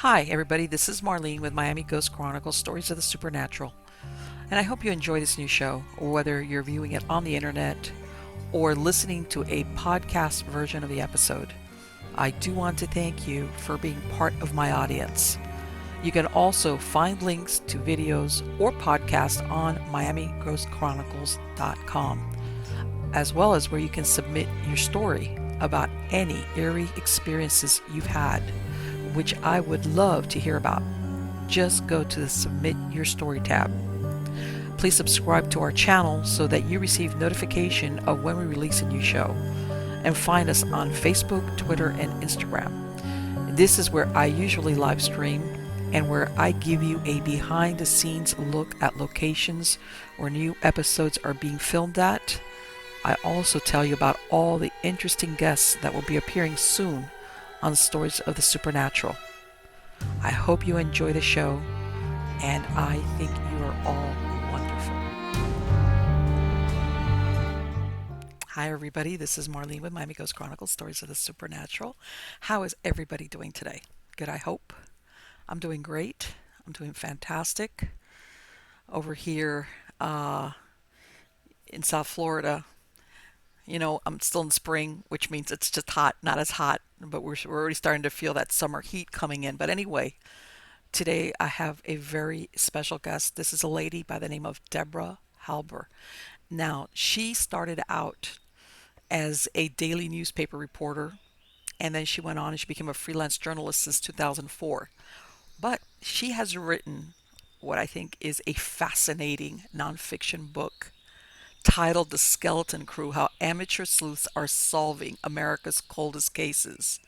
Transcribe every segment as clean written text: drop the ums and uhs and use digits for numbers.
Hi, everybody. This is Marlene with Miami Ghost Chronicles, Stories of the Supernatural. And I hope you enjoy this new show, whether you're viewing it on the internet or listening to a podcast version of the episode. I do want to thank you for being part of my audience. You can also find links to videos or podcasts on MiamiGhostChronicles.com, as well as where you can submit your story about any eerie experiences you've had, which I would love to hear about. Just go to the Submit Your Story tab. Please subscribe to our channel so that you receive notification of when we release a new show. And find us on Facebook, Twitter, and Instagram. This is where I usually live stream and where I give you a behind the scenes look at locations where new episodes are being filmed at. I also tell you about all the interesting guests that will be appearing soon on Stories of the Supernatural. I hope you enjoy the show, and I think you are all wonderful. Hi, everybody. This is Marlene with Miami Ghost Chronicles, Stories of the Supernatural. How is everybody doing today? Good, I hope. I'm doing great. I'm doing fantastic. Over here in South Florida, I'm still in spring, which means it's just hot, not as hot, but we're already starting to feel that summer heat coming in. But anyway, today I have a very special guest. This is a lady by the name of Deborah Halber. Now, she started out as a daily newspaper reporter, and then she went on and she became a freelance journalist since 2004. But she has written what I think is a fascinating nonfiction book titled The Skeleton Crew: How Amateur Sleuths Are Solving America's Coldest Cases.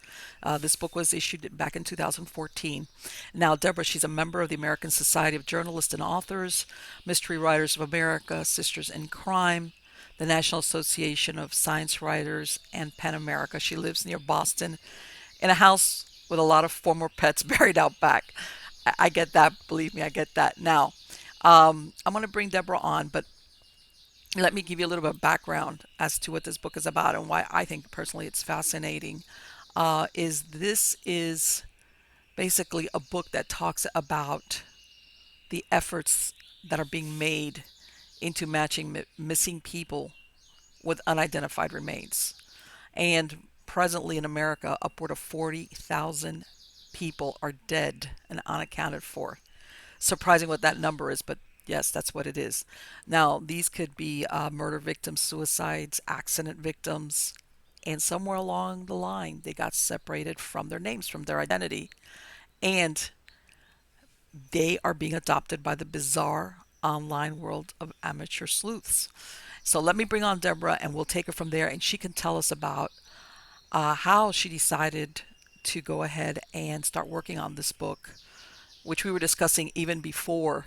This book was issued back in 2014. Now, Deborah, she's a member of the American Society of Journalists and Authors, Mystery Writers of America, Sisters in Crime, the National Association of Science Writers, and PEN America. She lives near Boston in a house with a lot of former pets buried out back. I get that. Believe me, I get that. Now, I'm going to bring Deborah on, but let me give you a little bit of background as to what this book is about and why I think personally it's fascinating. This is basically a book that talks about the efforts that are being made into matching missing people with unidentified remains. And presently in America, upward of 40,000 people are dead and unaccounted for. Surprising what that number is, but yes, that's what it is. Now, these could be murder victims, suicides, accident victims, and somewhere along the line, they got separated from their names, from their identity, and they are being adopted by the bizarre online world of amateur sleuths. So let me bring on Deborah, and we'll take it from there, and she can tell us about how she decided to go ahead and start working on this book, which we were discussing even before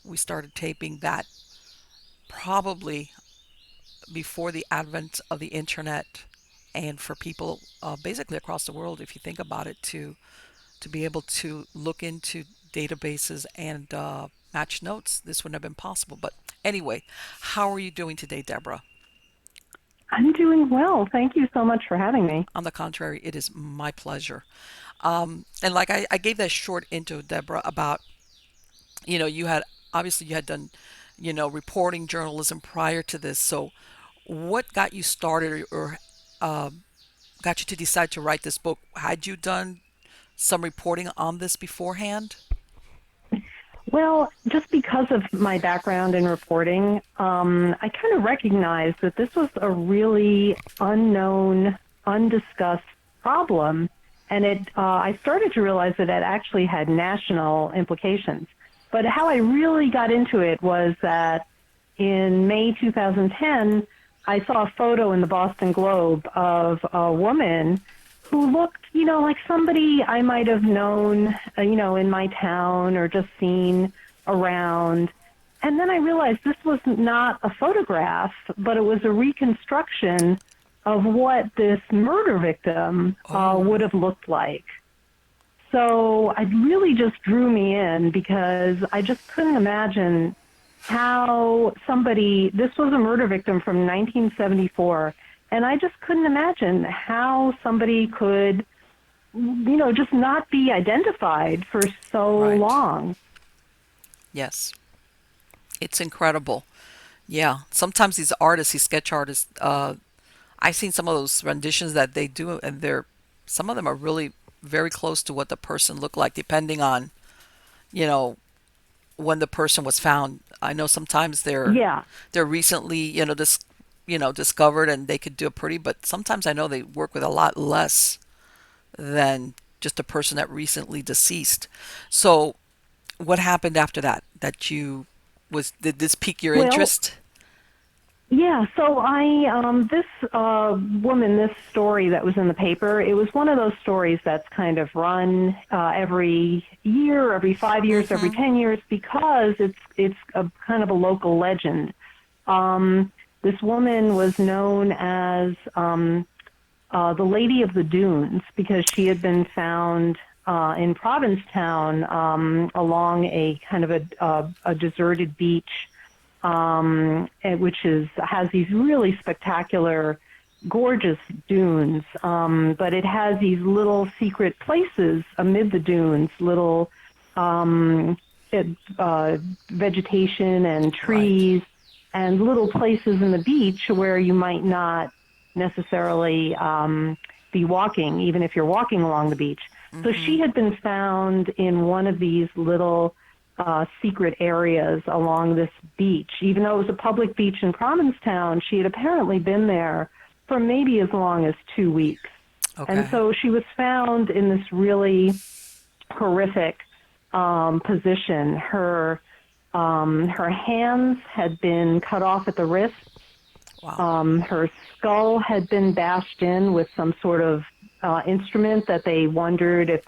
we started taping, that probably before the advent of the internet, and for people basically across the world, if you think about it, to be able to look into databases and match notes, this wouldn't have been possible. But anyway, how are you doing today, Deborah? I'm doing well. Thank you so much for having me. On the contrary, it is my pleasure. And like I gave that short intro, Deborah, about, you had obviously you had done, reporting journalism prior to this. So what got you started, or got you to decide to write this book? Had you done some reporting on this beforehand? Well, just because of my background in reporting, I kind of recognized that this was a really unknown, undiscussed problem, and I started to realize that it actually had national implications. But how I really got into it was that in May 2010, I saw a photo in the Boston Globe of a woman who looked, like somebody I might have known, in my town or just seen around. And then I realized this was not a photograph, but it was a reconstruction of what this murder victim Oh, would have looked like. So it really just drew me in because I just couldn't imagine how this was a murder victim from 1974, and I just couldn't imagine how somebody could just not be identified for so Right. long. Yes. It's incredible. Yeah. Sometimes these artists, these sketch artists, I've seen some of those renditions that they do, and some of them are really very close to what the person looked like, depending on, you know, when the person was found. I know sometimes Yeah. they're recently, discovered, and they could do it pretty, but sometimes I know they work with a lot less than just a person that recently deceased. So, what happened after that? Did this pique your Well, interest? yeah, so this woman, this story that was in the paper, it was one of those stories that's kind of run every year, every 5 years, every Mm-hmm. 10 years, because it's a kind of a local legend. This woman was known as the Lady of the Dunes because she had been found in Provincetown along a kind of a deserted beach, which has these really spectacular, gorgeous dunes. But it has these little secret places amid the dunes, little um, it, uh, vegetation and Right. trees, and little places in the beach where you might not necessarily be walking, even if you're walking along the beach. So Mm-hmm. she had been found in one of these little secret areas along this beach. Even though it was a public beach in Provincetown, she had apparently been there for maybe as long as 2 weeks. And Okay. so she was found in this really horrific position. Her hands had been cut off at the wrist. Wow. Her skull had been bashed in with some sort of instrument that they wondered if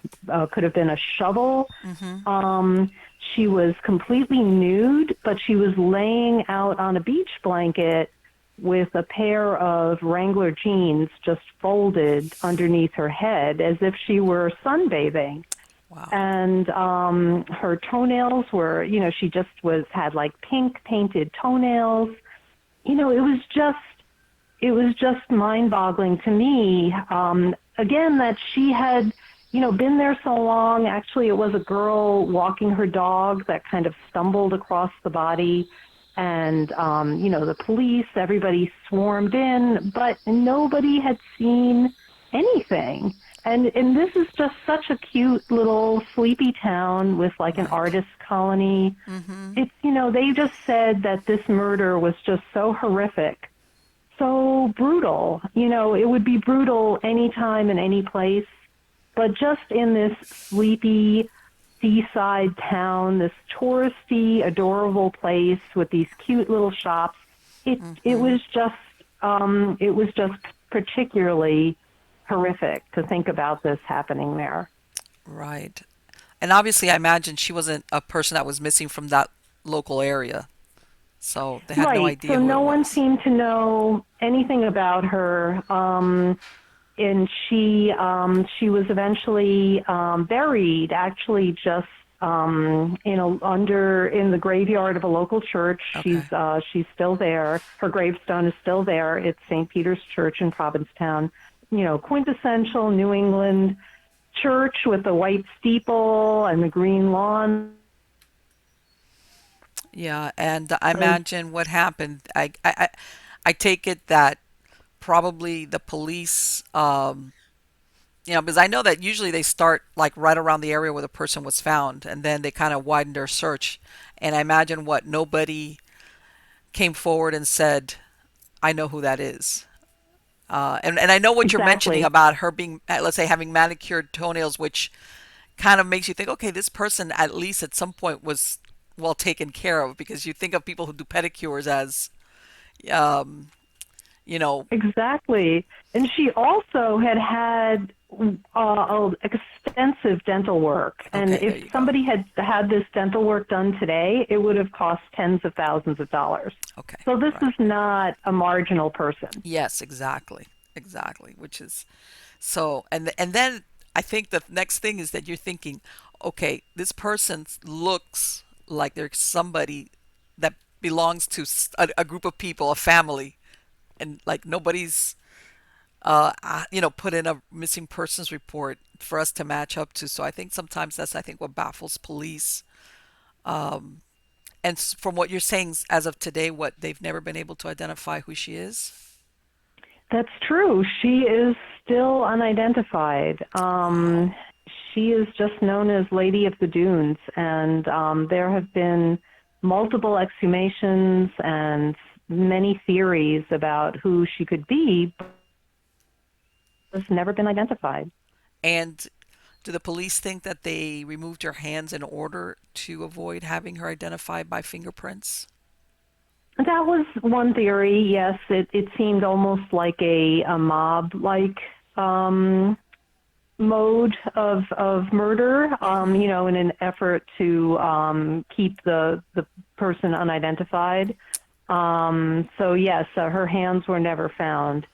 could have been a shovel. Mm-hmm. Um, she was completely nude, but she was laying out on a beach blanket with a pair of Wrangler jeans just folded underneath her head as if she were sunbathing. Wow. And her toenails were, she just had like pink painted toenails. It was just mind-boggling to me. Again, that she had, been there so long. Actually, it was a girl walking her dog that kind of stumbled across the body, and the police, everybody swarmed in, but nobody had seen anything. And this is just such a cute little sleepy town with like an Right. artist colony. Mm-hmm. They just said that this murder was just so horrific, so brutal. It would be brutal anytime in any place, but just in this sleepy seaside town, this touristy, adorable place with these cute little shops, it Mm-hmm. was just particularly horrific to think about this happening there. Right. And obviously, I imagine she wasn't a person that was missing from that local area, so they had no Right. idea So who it no one was. seemed to know anything about her. And she was eventually buried, actually, just in the graveyard of a local church. Okay. She's still there. Her gravestone is still there. It's St. Peter's Church in Provincetown. Quintessential New England church with the white steeple and the green lawn. Yeah, and I imagine what happened. I take it that probably the police, because I know that usually they start like right around the area where the person was found, and then they kind of widen their search. And I imagine what nobody came forward and said, "I know who that is." And I know what you're mentioning Exactly. about her being, let's say, having manicured toenails, which kind of makes you think, okay, this person at least at some point was well taken care of, because you think of people who do pedicures as, um, you know, Exactly. And she also had extensive dental work. And okay, if there you go. somebody had had this dental work done today, it would have cost tens of thousands of dollars. Okay, So this is right. not a marginal person. Yes, exactly, exactly. Which is so, and then I think the next thing is that you're thinking, okay, this person looks like they're somebody that belongs to a group of people, a family, and like nobody's put in a missing persons report for us to match up to. So I think sometimes that's, I think, what baffles police. Um, and from what you're saying, as of today, what they've never been able to identify who she is. That's true. She is still unidentified. Wow. She is just known as Lady of the Dunes, and there have been multiple exhumations and many theories about who she could be, but has never been identified. And do the police think that they removed her hands in order to avoid having her identified by fingerprints? That was one theory. Yes, it seemed almost like a mob-like mode of murder, Mm-hmm. in an effort to keep the person unidentified. So yes, her hands were never found.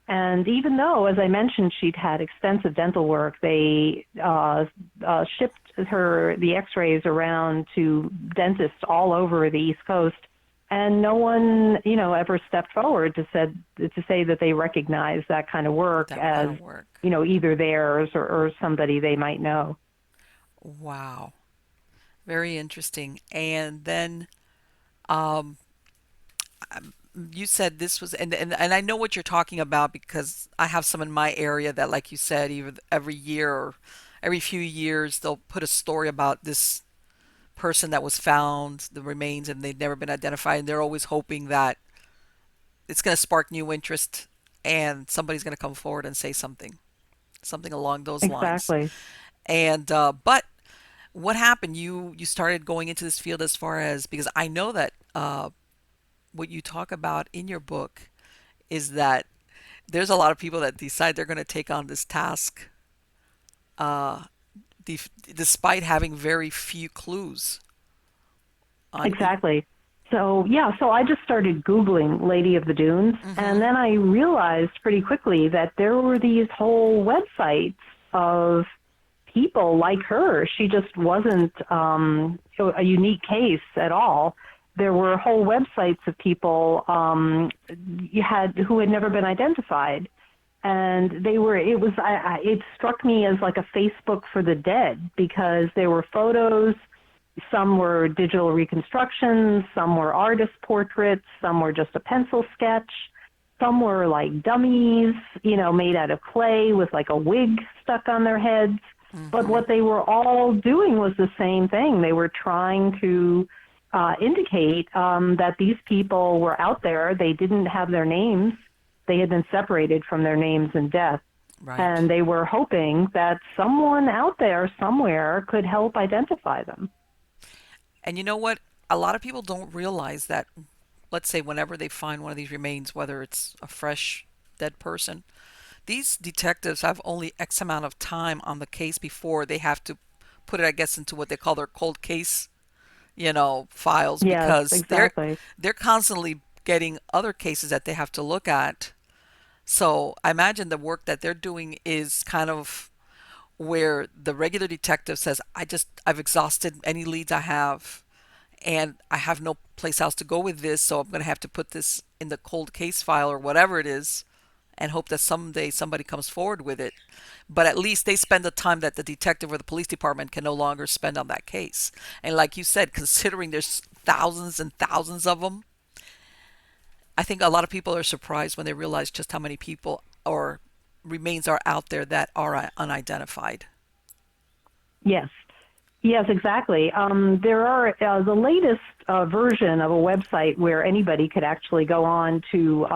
And even though, as I mentioned, she'd had extensive dental work, they shipped her the X-rays around to dentists all over the East Coast, and no one, ever stepped forward to say that they recognize that kind of work That kind as, of work. either theirs or somebody they might know. Wow. Very interesting. And then um, you said this was, and I know what you're talking about because I have some in my area that, like you said, even every year or every few years, they'll put a story about this person that was found, the remains, and they've never been identified. And they're always hoping that it's going to spark new interest and somebody's going to come forward and say something along those lines. Exactly. And but what happened? You started going into this field as far as, because I know that what you talk about in your book is that there's a lot of people that decide they're going to take on this task, uh, despite having very few clues on each. Exactly. So, yeah, so I just started Googling Lady of the Dunes, and Mm-hmm. then I realized pretty quickly that there were these whole websites of people like her. She just wasn't a unique case at all. There were whole websites of people you had who had never been identified, and they were. It was. It struck me as like a Facebook for the dead because there were photos. Some were digital reconstructions, some were artist portraits, some were just a pencil sketch, some were like dummies, made out of clay with like a wig stuck on their heads. But Mm-hmm. what they were all doing was the same thing. They were trying to indicate that these people were out there. They didn't have their names. They had been separated from their names in death. Right. And they were hoping that someone out there somewhere could help identify them. And you know what? A lot of people don't realize that, let's say, whenever they find one of these remains, whether it's a fresh dead person, these detectives have only X amount of time on the case before they have to put it, I guess, into what they call their cold case, files, Yes, because exactly. they're constantly getting other cases that they have to look at. So I imagine the work that they're doing is kind of where the regular detective says, I've exhausted any leads I have, and I have no place else to go with this, so I'm going to have to put this in the cold case file or whatever it is and hope that someday somebody comes forward with it. But at least they spend the time that the detective or the police department can no longer spend on that case. And like you said, considering there's thousands and thousands of them, I think a lot of people are surprised when they realize just how many people or remains are out there that are unidentified. Yes. Yes, exactly. There are the latest version of a website where anybody could actually go on to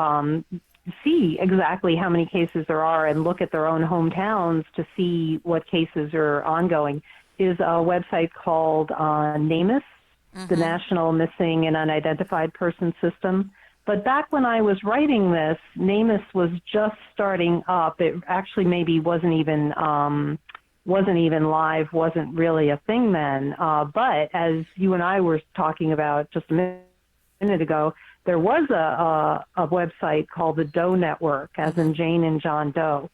see exactly how many cases there are and look at their own hometowns to see what cases are ongoing. Is a website called NamUs, the Mm-hmm. National Missing and Unidentified Person System. But back when I was writing this, NamUs was just starting up. It actually maybe wasn't even live, wasn't really a thing then. But as you and I were talking about just a minute ago, there was a website called the Doe Network, as Mm-hmm. in Jane and John Doe.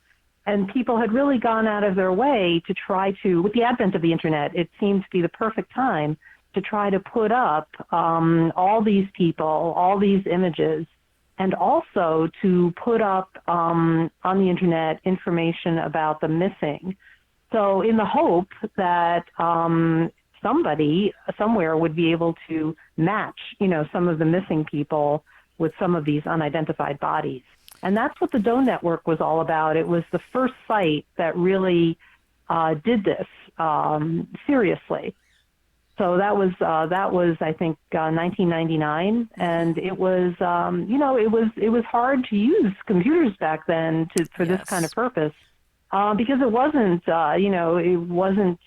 And people had really gone out of their way to try to, with the advent of the internet, it seemed to be the perfect time to try to put up all these people, all these images, and also to put up on the internet information about the missing. So, in the hope that somebody somewhere would be able to match, some of the missing people with some of these unidentified bodies. And that's what the Doe Network was all about. It was the first site that really did this seriously. So that was I think 1999, and it was it was hard to use computers back then for this kind of Yes. purpose because it wasn't it wasn't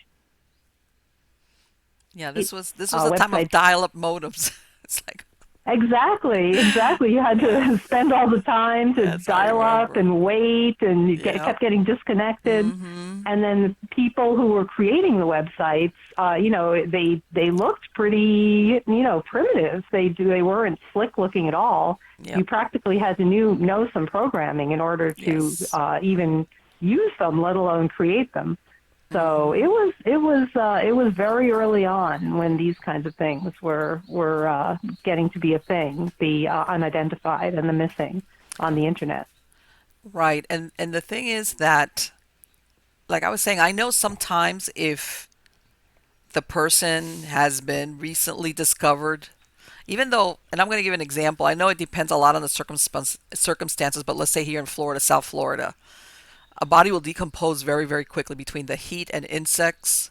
Yeah, it, this was the time of websites. dial-up modems. It's like, Exactly, exactly. You had to spend all the time to yes, I dial up remember. and wait, and Yep. kept getting disconnected. Mm-hmm. And then the people who were creating the websites, they looked pretty, primitive. They weren't slick looking at all. Yep. You practically had to know some programming in order to Yes. even use them, let alone create them. So Mm-hmm. it was very early on when these kinds of things were getting to be a thing, the unidentified and the missing on the internet. Right. And the thing is that, like I was saying, I know sometimes if the person has been recently discovered, even though, and I'm going to give an example. I know it depends a lot on the circumstances, but let's say here in Florida, South Florida, a body will decompose very, very quickly between the heat and insects.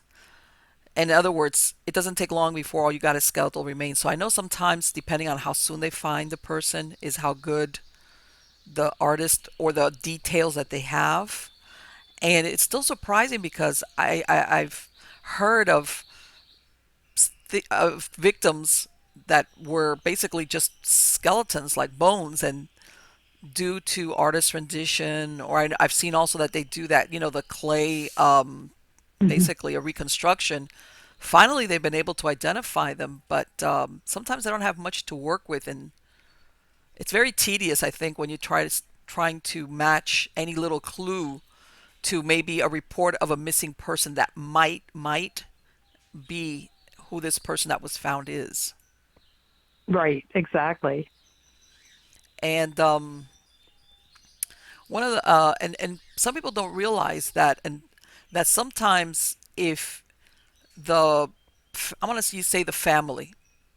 In other words, it doesn't take long before all you got is skeletal remains. So I know sometimes, depending on how soon they find the person, is how good the artist or the details that they have. And it's still surprising because I've heard of victims that were basically just skeletons, like bones, and due to artist rendition, or I've seen also that they do that, the clay, Mhm. basically a reconstruction. Finally, they've been able to identify them, but sometimes they don't have much to work with, and it's very tedious, I think, when you trying to match any little clue to maybe a report of a missing person that might be who this person that was found is. Right, exactly. And one of the and some people don't realize that, and that sometimes if the I want to say the family,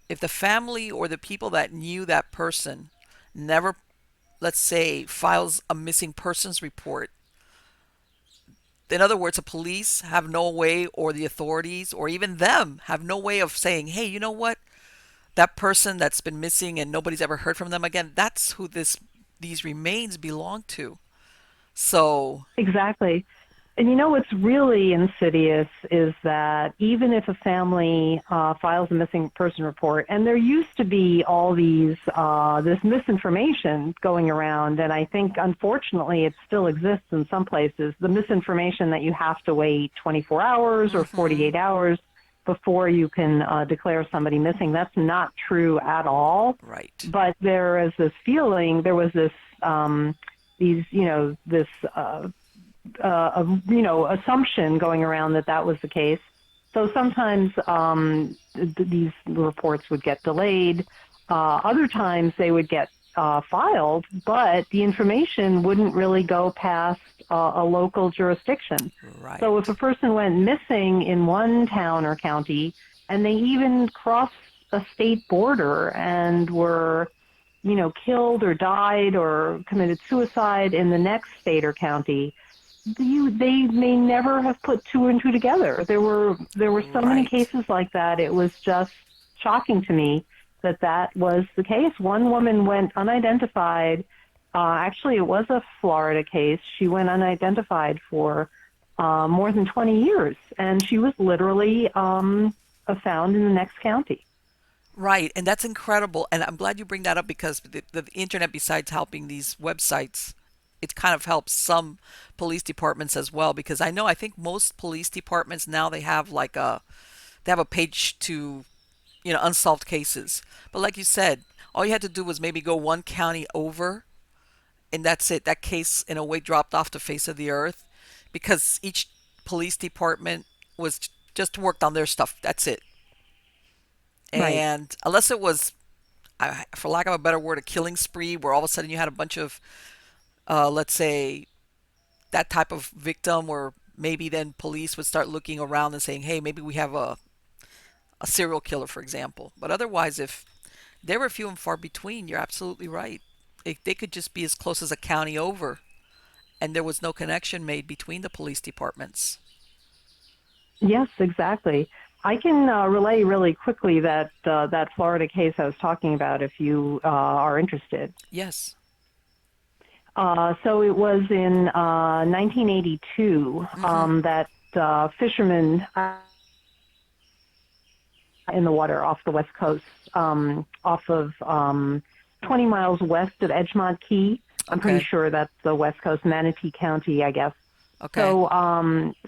if the family or the people that knew that person never, let's say, files a missing persons report, in other words, the police have no way, or the authorities, or even them, have no way of saying, hey, you know what? That person that's been missing and nobody's ever heard from them again, that's who these remains belong to. So, Exactly. And what's really insidious is that even if a family files a missing person report, and there used to be all this misinformation going around, and I think unfortunately it still exists in some places, the misinformation that you have to wait 24 hours or mm-hmm, 48 hours before you can declare somebody missing. That's not true at all. right, But there is this feeling, there was this, these, this assumption going around that that was the case. So sometimes these reports would get delayed. Other times they would get filed, but the information wouldn't really go past a local jurisdiction. So if right, a person went missing in one town or county, and they even crossed a state border and were, killed or died or committed suicide in the next state or county, they may never have put two and two together. There were so many right. cases like that. It was just shocking to me that that was the case. One woman went unidentified. Actually, it was a Florida case. She went unidentified for more than 20 years, and she was literally found in the next county. Right, and that's incredible. And I'm glad you bring that up because the internet, besides helping these websites, it kind of helps some police departments as well. Because I think most police departments now they have a page to, unsolved cases. But like you said, all you had to do was maybe go one county over, and that's it. That case, in a way, dropped off the face of the earth because each police department was just worked on their stuff. That's it. Right. And unless it was for lack of a better word, a killing spree where all of a sudden you had a bunch of, let's say, that type of victim, where maybe then police would start looking around and saying, hey, maybe we have a serial killer, for example. But otherwise, if they were few and far between, you're absolutely right. They could just be as close as a county over, and there was no connection made between the police departments. Yes, exactly. I can relay really quickly that Florida case I was talking about if you are interested. Yes. So it was in 1982 Mm-hmm. that fishermen in the water off the west coast, off of 20 miles west of Edgemont Key. I'm pretty Okay. sure that's the west coast, Manatee County, I guess. Okay.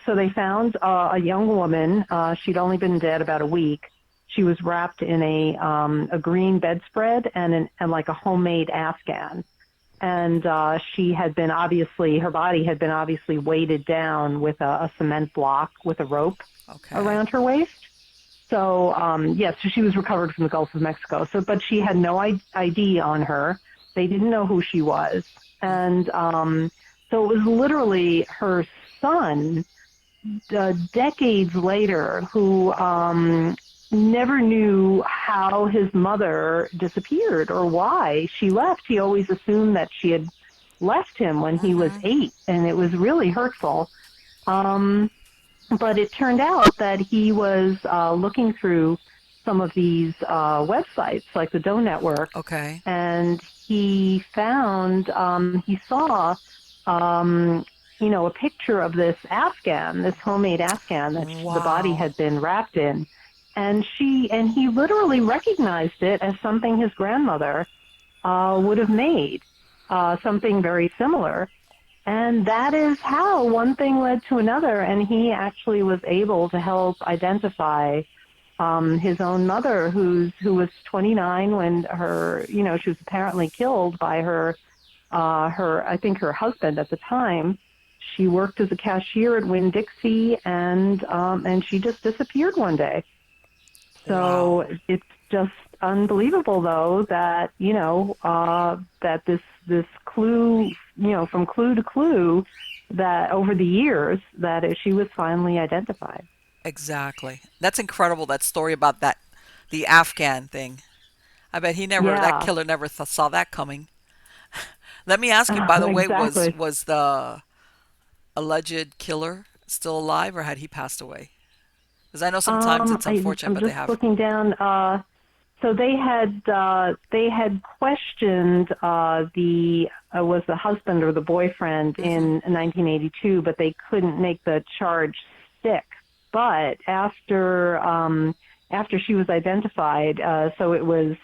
So they found a young woman. She'd only been dead about a week. She was wrapped in a green bedspread and like a homemade Afghan. And she had been obviously, her body had been obviously weighted down with a cement block with a rope Okay. around her waist. So yes, so she was recovered from the Gulf of Mexico. So, but she had no ID on her. They didn't know who she was, Mm-hmm. and so it was literally her son, decades later, who never knew how his mother disappeared or why she left. He always assumed that she had left him when he was Mm-hmm. 8, and it was really hurtful. Um, but it turned out that he was looking through some of these websites, like the Doe Network, Okay. and he saw, um, a picture of this Afghan, this homemade Afghan that the body Wow. had been wrapped in, and he literally recognized it as something his grandmother would have made, something very similar. And that is how one thing led to another, and he actually was able to help identify his own mother, who was 29 when she was apparently killed by I think her husband at the time. She worked as a cashier at Winn Dixie, and she just disappeared one day. Wow. So it's just unbelievable, though, that that this clue, from clue to clue, that over the years that she was finally identified. Exactly. That's incredible. That story about the Afghan thing. I bet that Yeah, killer never saw that coming. Let me ask you, by the way, was exactly. was the alleged killer still alive, or had he passed away? Because I know sometimes it's unfortunate, I'm but they just have. looking down. So they had questioned the was the husband or the boyfriend Mm-hmm. in 1982, but they couldn't make the charge stick. But after she was identified, so it was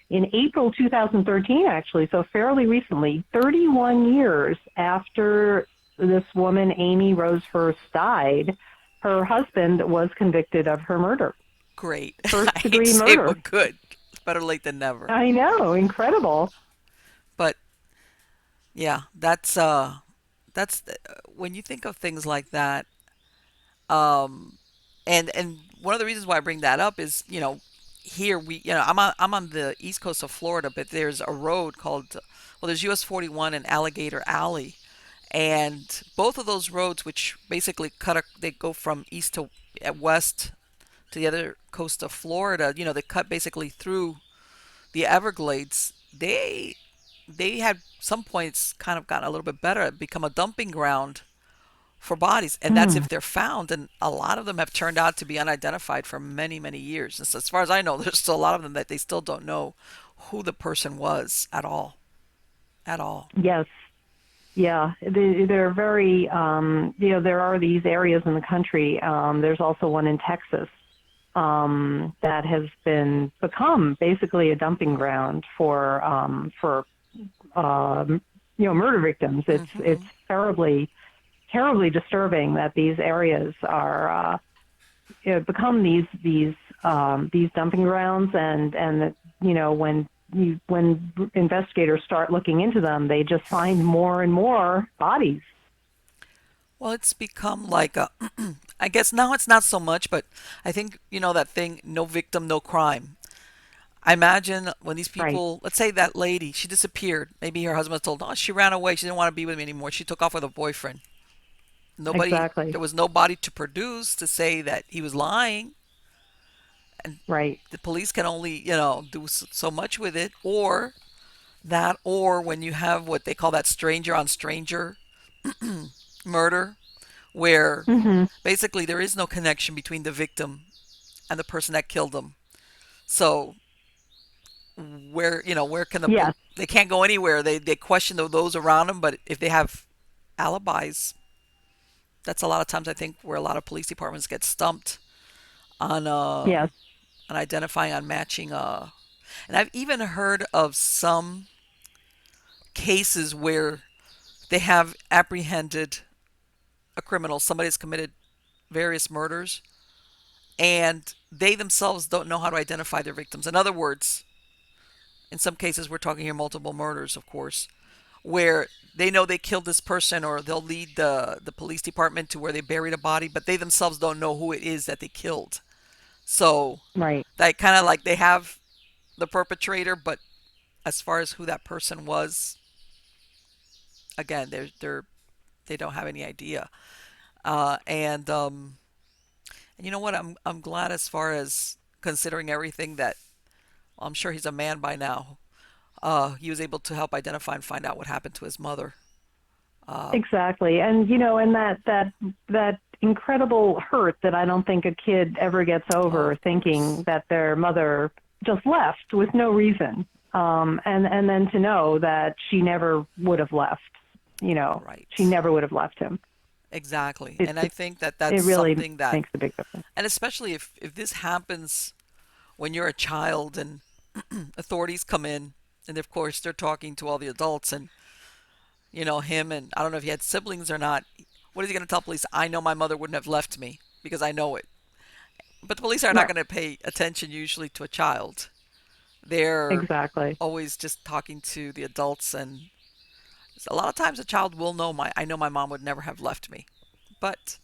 in April 2013, actually, so fairly recently, 31 years after this woman Amy Rose Hurst died, her husband was convicted of her murder, Great. first I hate to degree say it, murder. but good. It's better late than never. I know, incredible. But yeah, that's when you think of things like that. Um, and one of the reasons why I bring that up is, here I'm on the east coast of Florida, but there's a road called, well, there's US 41 and Alligator Alley, and both of those roads, which basically they go from east to west to the other coast of Florida. They cut basically through the Everglades. They had some points kind of gotten a little bit better, become a dumping ground for bodies, and that's Hmm. if they're found. And a lot of them have turned out to be unidentified for many, many years. And so as far as I know, there's still a lot of them that they still don't know who the person was at all, at all. Yes. Yeah. They're very, there are these areas in the country. There's also one in Texas that has become basically a dumping ground for murder victims. It's Hmm. terribly disturbing that these areas are become these dumping grounds, and that, when investigators start looking into them, they just find more and more bodies. Well, it's become like a, I guess now it's not so much, but I think, that thing, no victim, no crime. I imagine when these Right. people, let's say that lady, she disappeared. Maybe her husband was told, "Oh, she ran away. She didn't want to be with me anymore. She took off with a boyfriend." Nobody, Exactly. there was nobody to produce to say that he was lying, and Right. the police can only, do so much with it, or when you have what they call that stranger on stranger murder, where Mhm. basically there is no connection between the victim and the person that killed them. So where can Yes. they can't go anywhere. They question those around them, but if they have alibis, that's a lot of times I think where a lot of police departments get stumped on Yes. identifying, on matching. And I've even heard of some cases where they have apprehended a criminal. Somebody's committed various murders, and they themselves don't know how to identify their victims. In other words, in some cases, we're talking here multiple murders, of course, where they know they killed this person, or they'll lead the police department to where they buried a body, but they themselves don't know who it is that they killed. So Right. that kind of like they have the perpetrator, but as far as who that person was, again, they don't have any idea. And you know what? I'm glad, as far as considering everything, that, well, I'm sure he's a man by now. He was able to help identify and find out what happened to his mother. Uh, Exactly. And and that incredible hurt that I don't think a kid ever gets oh, over, of thinking course. that their mother just left with no reason. And then to know that she never would have left, she Right. never would have left him. Exactly. It And I it, think that it that's really something that, makes a big difference. and especially if this happens when you're a child, and authorities come in, and of course they're talking to all the adults, and him, and I don't know if he had siblings or not. What is he going to tell police? I know my mother wouldn't have left me because I know it. But the police are not No, going to pay attention usually to a child. They're exactly. always just talking to the adults, and a lot of times a child will know, I know my mom would never have left me. But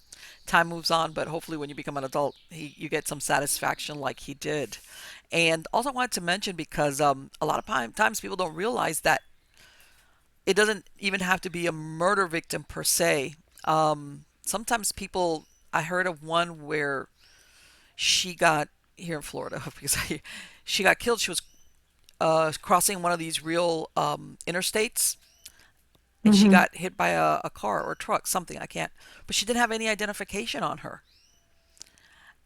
time moves on, but hopefully when you become an adult, you get some satisfaction like he did. And also I wanted to mention, because a lot of times people don't realize that it doesn't even have to be a murder victim per se. Sometimes people, I heard of one where she got, here in Florida, because she got killed. She was crossing one of these real interstates, and she Mhm. got hit by a car or a truck, something, I can't. But she didn't have any identification on her,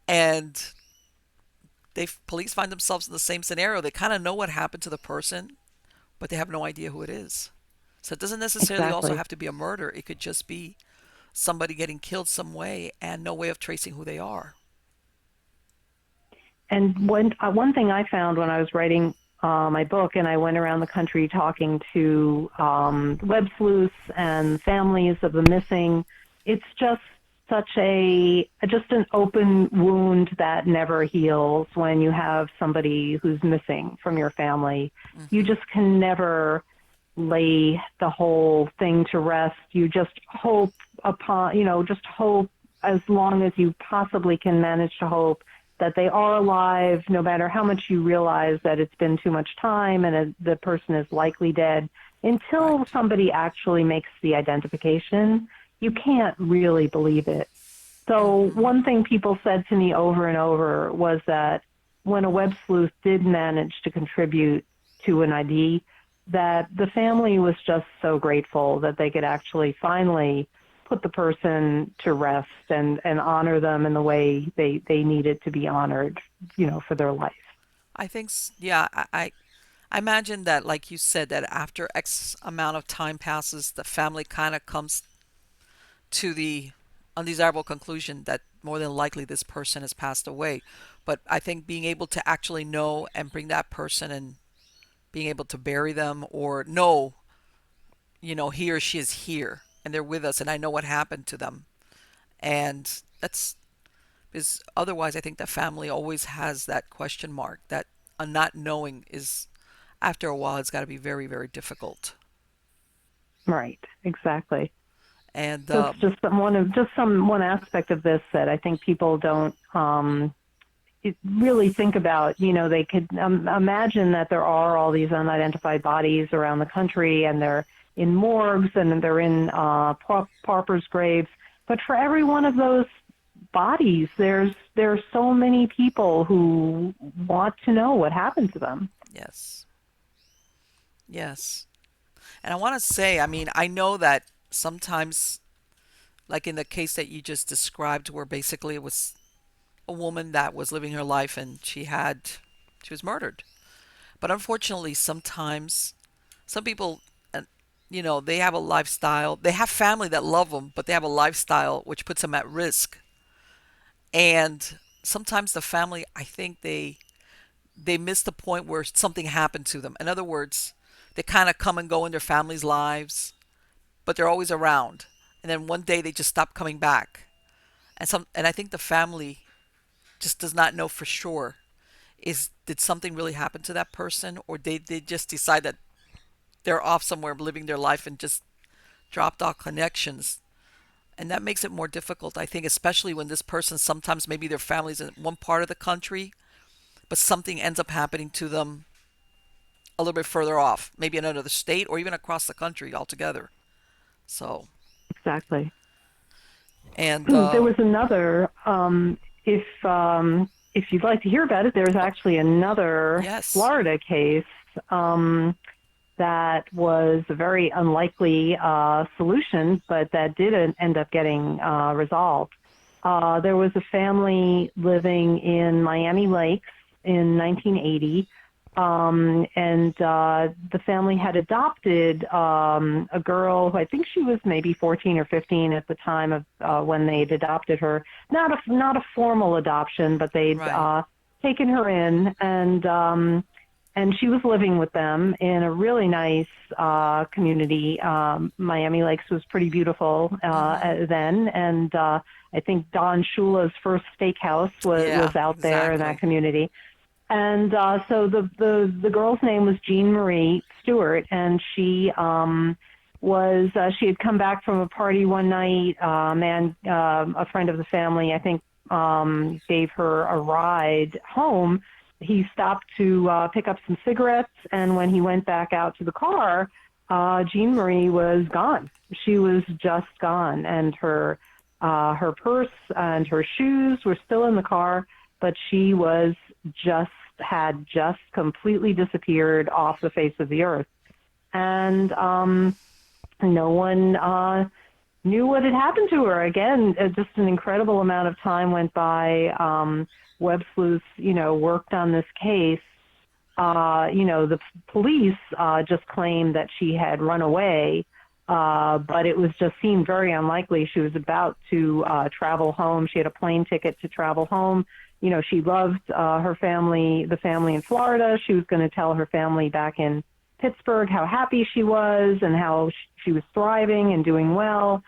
and they police find themselves in the same scenario. They kind of know what happened to the person, but they have no idea who it is. So it doesn't necessarily also Exactly. have to be a murder. It could just be somebody getting killed some way and no way of tracing who they are. And one thing I found when I was writing my book, and I went around the country talking to web sleuths and families of the missing, it's just an open wound that never heals when you have somebody who's missing from your family. You Hmm. just can never lay the whole thing to rest. You just hope just hope as long as you possibly can manage to hope that they are alive, no matter how much you realize that it's been too much time and the person is likely dead. Until Right. somebody actually makes the identification, you can't really believe it. So, Hmm. one thing people said to me over and over was that when a web sleuth did manage to contribute to an ID, that the family was just so grateful that they could actually finally put the person to rest and honor them in the way they needed to be honored, for their life. I think, yeah, I imagine that, like you said, that after X amount of time passes, the family kind of comes to the undesirable conclusion that more than likely this person has passed away. But I think being able to actually know and bring that person, and being able to bury them, or know, he or she is here and they're with us, and I know what happened to them. And that's, is otherwise I think the family always has that question mark, that a not knowing is, after a while, it's got to be very, very difficult. Right, exactly. And So it's just one aspect of this that I think people don't really think about, they could imagine that there are all these unidentified bodies around the country, and they're in morgues and they're in paupers' graves. But for every one of those bodies, there's so many people who want to know what happened to them. Yes. Yes. And I want to say, I mean, I know that sometimes, like in the case that you just described, where basically it was a woman that was living her life and she was murdered. But unfortunately, sometimes some people, uh, they have a lifestyle. They have family that love them, but they have a lifestyle which puts them at risk. And sometimes the family, I think they miss the point where something happened to them. In other words, they kind of come and go in their family's lives, but they're always around. And then one day they just stop coming back. And I think the family just does not know for sure, is did something really happen to that person, or they just decide that they're off somewhere living their life and just dropped all connections. And that makes it more difficult, I think, especially when this person, sometimes maybe their family's in one part of the country, but something ends up happening to them a little bit further off, maybe in another state or even across the country altogether. So, Exactly. and There was another, if you'd like to hear about it, there's oh, actually another yes, Florida case that was a very unlikely solution, but that did end up getting resolved. There was a family living in Miami Lakes in 1980, and the family had adopted a girl who I think she was maybe 14 or 15 at the time of when they'd adopted her. Not a formal adoption, but they'd right. taken her in, and she was living with them in a really nice community. Miami Lakes was pretty beautiful Mm-hmm. then, and I think Don Shula's first steakhouse Yeah, was out there in that exactly. community. And so the girl's name was Jean Marie Stewart, and she had come back from a party one night. A friend of the family, I think, gave her a ride home. He stopped to pick up some cigarettes, and when he went back out to the car, Jean Marie was gone. She was just gone, and her purse and her shoes were still in the car, but she was just had just completely disappeared off the face of the earth. And no one knew what had happened to her. Again, just an incredible amount of time went by. Web sleuths, worked on this case. The police just claimed that she had run away, but it was just seemed very unlikely. She was about to travel home. She had a plane ticket to travel home. She loved her family, the family in Florida. She was going to tell her family back in Pittsburgh how happy she was and how she was thriving and doing well.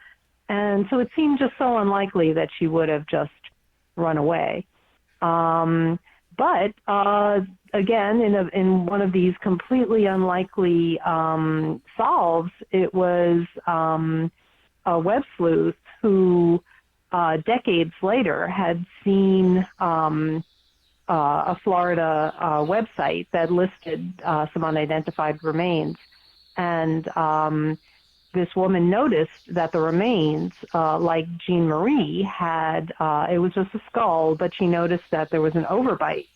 And so it seemed just so unlikely that she would have just run away. Um, but again, in one of these completely unlikely solves, it was a web sleuth who, decades later, had seen a Florida website that listed some unidentified remains. And this woman noticed that the remains, like Jean Marie, it was just a skull, but she noticed that there was an overbite.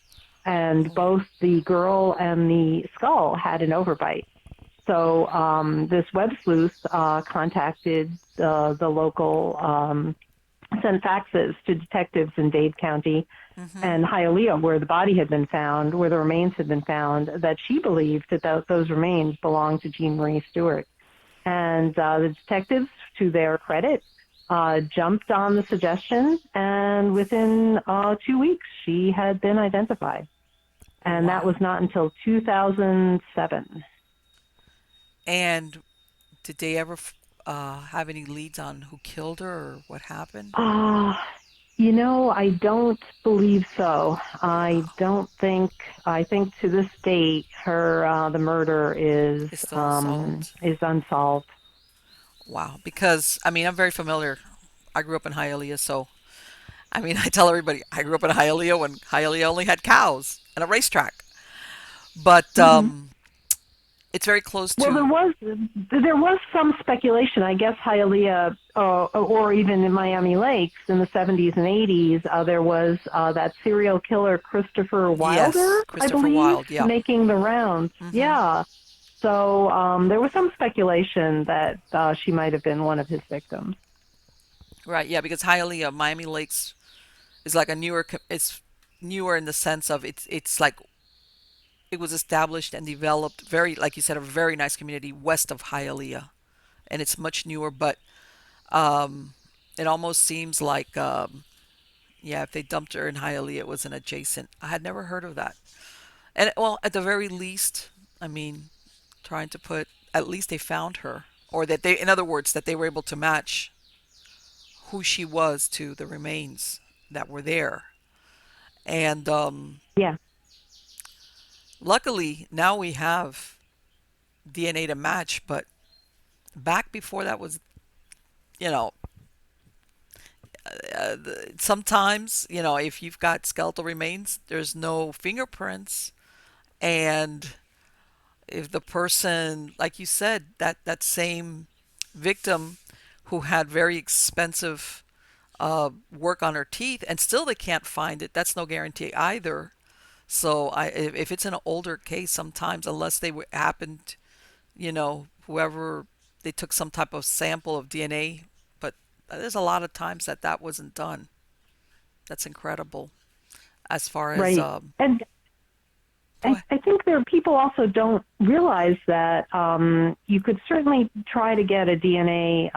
And Oh, both the girl and the skull had an overbite. So this web sleuth contacted the local, sent faxes to detectives in Dade County mm-hmm. and Hialeah, where the body had been found, where the remains had been found, that she believed that those remains belonged to Jean Marie Stewart. And the detectives, to their credit, jumped on the suggestion, and within 2 weeks, she had been identified. And that was Wow. not until 2007. And did they ever have any leads on who killed her or what happened? Uh, I don't believe so. I Wow. don't think. I think to this date, the murder It's still unsolved. is unsolved. Wow. Because, I mean, I'm very familiar. I grew up in Hialeah, so I mean, I tell everybody I grew up in Hialeah when Hialeah only had cows and a racetrack. But Hmm. it's very close Well, to. there was some speculation. I guess Hialeah, or even in Miami Lakes in the 70s and 80s, there was that serial killer Christopher Yes, Wilder, I Christopher believe, Wilde. Yeah. making the rounds. Hmm. Yeah. So there was some speculation that she might have been one of his victims. Right. Yeah, because Hialeah, Miami Lakes is like a newer. It's newer in the sense of it's like it was established and developed very, like you said, a very nice community west of Hialeah, and it's much newer. But um, it almost seems like yeah, if they dumped her in Hialeah, it was an adjacent. I had never heard of that. And well, at the very least, I mean, trying to put at least they found her, or that they, in other words, that they were able to match who she was to the remains that were there. And Yeah. luckily, now we have DNA to match. But back before that was, you know, sometimes, if you've got skeletal remains, there's no fingerprints. And if the person, like you said, that same victim who had very expensive work on her teeth, and still they can't find it, that's no guarantee either. So if it's an older case, sometimes unless they happened, whoever, they took some type of sample of DNA, but there's a lot of times that wasn't done. That's incredible. As far as Right. And go ahead. I think there people also don't realize that you could certainly try to get a DNA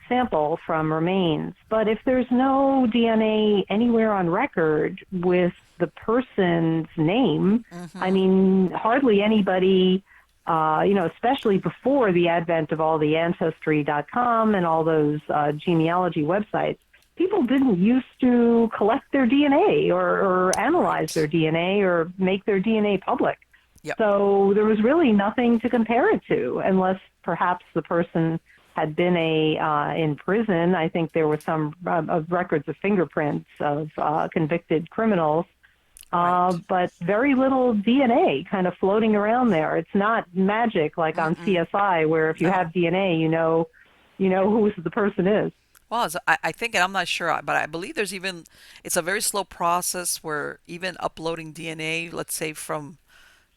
sample from remains, but if there's no DNA anywhere on record with the person's name, I Mm-hmm. mean, hardly anybody, especially before the advent of all the Ancestry.com and all those genealogy websites, people didn't used to collect their DNA or analyze Right. their DNA or make their DNA public. Yep. So there was really nothing to compare it to, unless perhaps the person had been in prison. I think there were some of records of fingerprints of convicted criminals, Right. but very little DNA kind of floating around there. It's not magic like on Mm-mm. CSI, where if you No. have DNA, you know who the person is. Well, I think, and I'm not sure, but I believe there's even, it's a very slow process where even uploading DNA, let's say from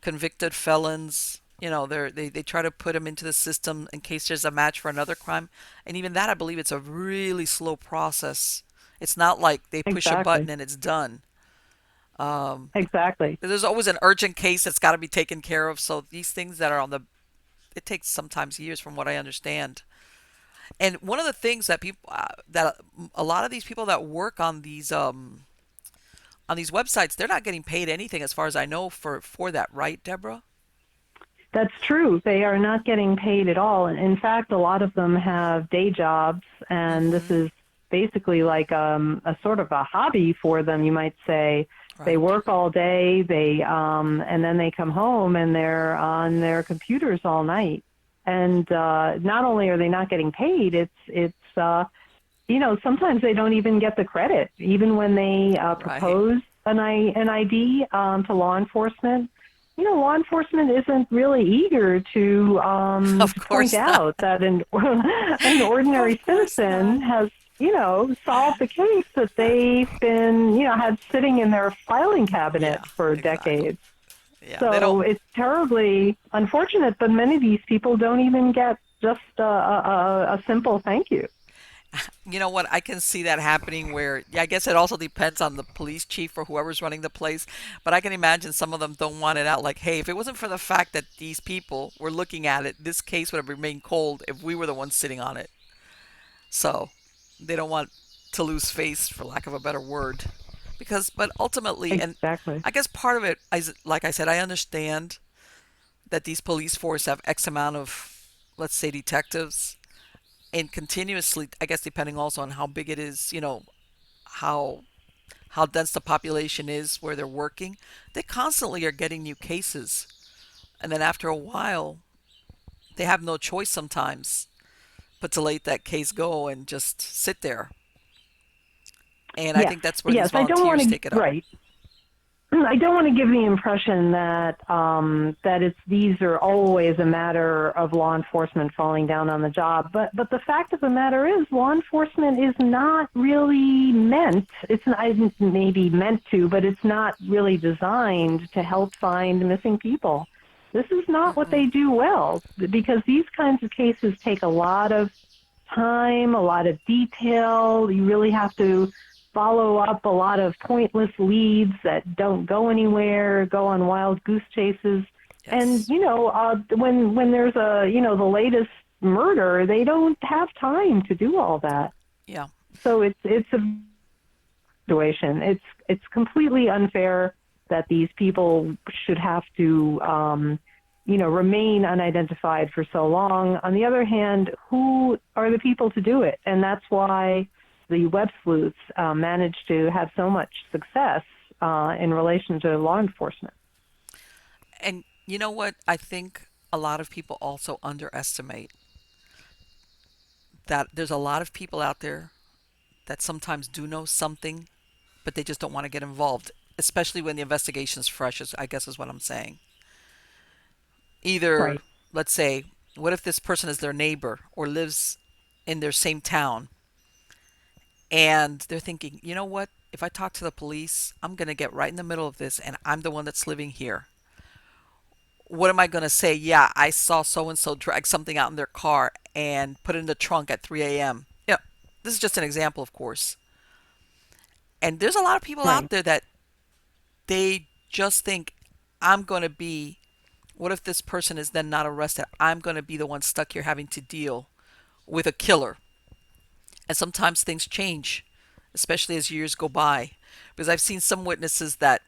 convicted felons, they try to put them into the system in case there's a match for another crime. And even that, I believe it's a really slow process. It's not like they push a button Exactly. and it's done. Um, Exactly. there's always an urgent case that's got to be taken care of. So these things that are it takes sometimes years from what I understand. And one of the things that a lot of these people that work on these websites, they're not getting paid anything as far as I know for that, right, Deborah? That's true. They are not getting paid at all. In fact, a lot of them have day jobs, and this Mm-hmm. is basically like a sort of a hobby for them, you might say. They Right. work all day, and then they come home and they're on their computers all night. And not only are they not getting paid, sometimes they don't even get the credit, even when they Right. propose an ID to law enforcement. Law enforcement isn't really eager Of to point course not. out that an Of ordinary course not. citizen has solved a case that they've been had sitting in their filing cabinet Yeah, for exactly. decades. Yeah, they don't. So it's terribly unfortunate, but many of these people don't even get just a simple thank you. You know what? I can see that happening where, yeah, I guess it also depends on the police chief or whoever's running the place. But I can imagine some of them don't want it out. Like, hey, if it wasn't for the fact that these people were looking at it, this case would have remained cold if we were the ones sitting on it. So they don't want to lose face, for lack of a better word. But ultimately, and Exactly. I guess part of it is, like I said, I understand that these police force have X amount of, let's say, detectives, and continuously, I guess, depending also on how big it is, how how dense the population is where they're working, they constantly are getting new cases. And then after a while, they have no choice sometimes but to let that case go and just sit there. And I Yes, think that's where yes. these I don't want volunteers to. take it up. Right. I don't want to give the impression that that it's these are always a matter of law enforcement falling down on the job, but the fact of the matter is, law enforcement is not really meant. It's not maybe meant to, but it's not really designed to help find missing people. This is not what Mm-mm. they do well, because these kinds of cases take a lot of time, a lot of detail. You really have to follow up a lot of pointless leads that don't go anywhere, go on wild goose chases. And Yes. when there's the latest murder, they don't have time to do all that. Yeah. So it's a situation. It's completely unfair that these people should have to remain unidentified for so long. On the other hand, who are the people to do it? And that's why the web sleuths managed to have so much success in relation to law enforcement. And you know what? I think a lot of people also underestimate that there's a lot of people out there that sometimes do know something, but they just don't want to get involved, especially when the investigation's fresh, I guess is what I'm saying. Either, Right. let's say, what if this person is their neighbor or lives in their same town and they're thinking, you know what? If I talk to the police, I'm going to get right in the middle of this and I'm the one that's living here. What am I going to say? Yeah, I saw so and so drag something out in their car and put it in the trunk at 3 a.m. Yeah, this is just an example, of course. And there's a lot of people out Right. there that they just think, I'm going to be, what if this person is then not arrested? I'm going to be the one stuck here having to deal with a killer. And sometimes things change, especially as years go by. Because I've seen some witnesses that,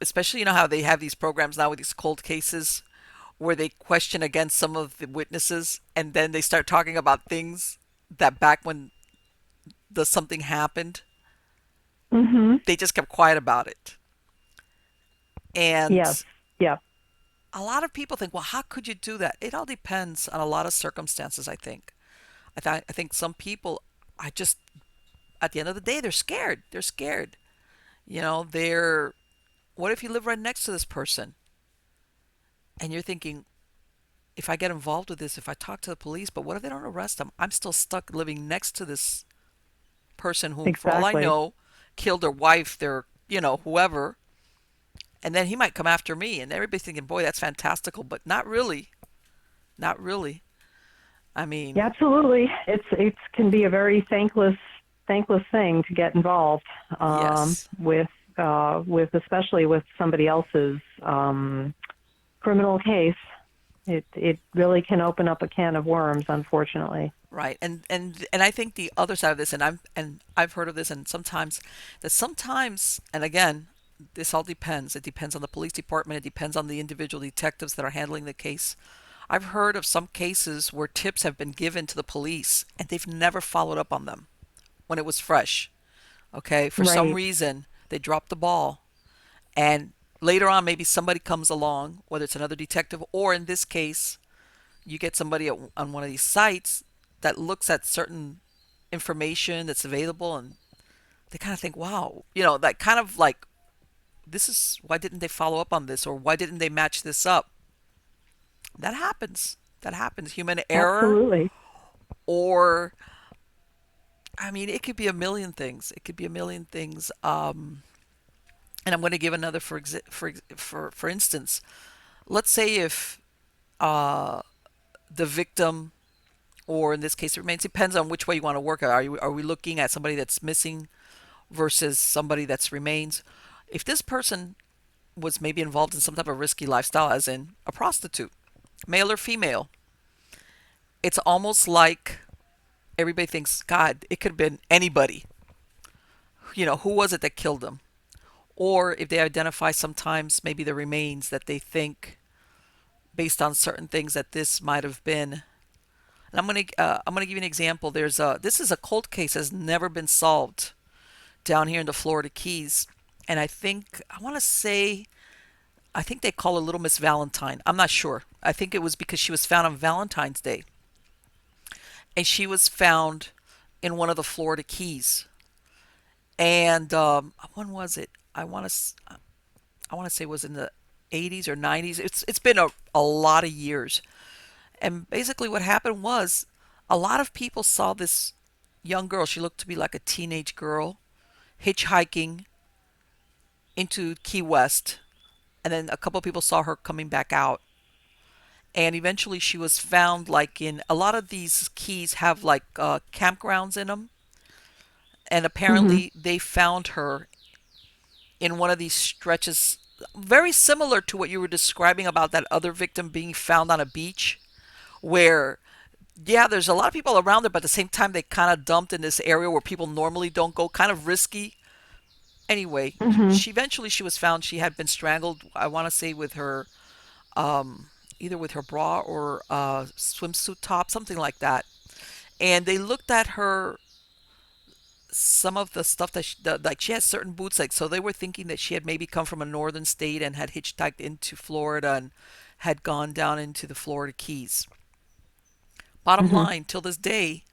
especially, how they have these programs now with these cold cases where they question against some of the witnesses and then they start talking about things that back when the something happened, Mhm. they just kept quiet about it. Yes. And Yeah. a lot of people think, well, how could you do that? It all depends on a lot of circumstances, I think. I think some people, I just, at the end of the day, they're scared. They're scared. What if you live right next to this person? And you're thinking, if I get involved with this, if I talk to the police, but what if they don't arrest them? I'm still stuck living next to this person whom, for all I Exactly. know, killed their wife, whoever. And then he might come after me. And everybody's thinking, boy, that's fantastical. But not really. Not really. I Yeah, mean, absolutely. It can be a very thankless thing to get involved yes. with especially with somebody else's criminal case. It really can open up a can of worms, unfortunately. Right. And I think the other side of this, and I've heard of this, and sometimes, and again, this all depends. It depends on the police department. It depends on the individual detectives that are handling the case. I've heard of some cases where tips have been given to the police and they've never followed up on them when it was fresh. Okay, for some Right. reason they dropped the ball, and later on maybe somebody comes along, whether it's another detective or in this case you get somebody on one of these sites that looks at certain information that's available, and they kind of think, wow, that kind of like, this is, why didn't they follow up on this, or why didn't they match this up? That happens. That happens. Human error, Absolutely. or, I mean, it could be a million things. It could be a million things. And I'm going to give another for instance. Let's say if uh, the victim, or in this case, it remains, depends on which way you want to work. Are we looking at somebody that's missing versus somebody that's remains? If this person was maybe involved in some type of risky lifestyle, as in a prostitute, male or female, it's almost like everybody thinks, God, it could have been anybody. Who was it that killed them? Or if they identify sometimes maybe the remains, that they think based on certain things that this might have been. And I'm gonna give you an example. This is a cold case that has never been solved down here in the Florida Keys, and I want to say, I think they call her Little Miss Valentine. I'm not sure. I think it was because she was found on Valentine's Day, and she was found in one of the Florida Keys. And when was it? I want to say it was in the 80s or 90s. It's been a lot of years. And basically what happened was a lot of people saw this young girl. She looked to be like a teenage girl hitchhiking into Key West. And then a couple of people saw her coming back out. And eventually she was found like in a lot of these keys have like campgrounds in them. And Hmm. apparently they found her in one of these stretches very similar to what you were describing about that other victim being found on a beach where yeah, there's a lot of people around there, but at the same time, they kind of dumped in this area where people normally don't go, kind of risky. Anyway, Hmm. she was found. She had been strangled. I want to say with her, um, either with her bra or swimsuit top, something like that. And they looked at her, some of the stuff that like she had certain boots, like so they were thinking that she had maybe come from a northern state and had hitchhiked into Florida and had gone down into the Florida Keys. Bottom Hmm. line, till this day,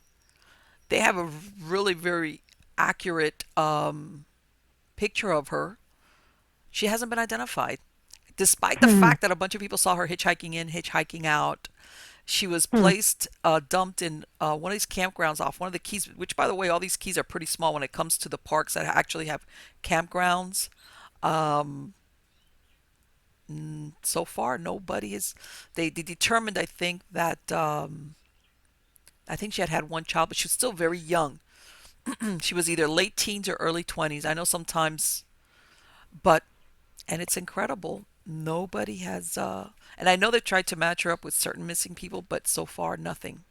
they have a really very accurate picture of her. She hasn't been identified, despite the Hmm. fact that a bunch of people saw her hitchhiking in, hitchhiking out. She was Hmm. placed, dumped in one of these campgrounds off one of the keys, which, by the way, all these keys are pretty small when it comes to the parks that actually have campgrounds. Um, so far, nobody is. They determined, I think, that I think she had one child, but she was still very young. She was either late teens or early 20s. I know sometimes, but and it's incredible. Nobody has, and I know they've tried to match her up with certain missing people, but so far nothing,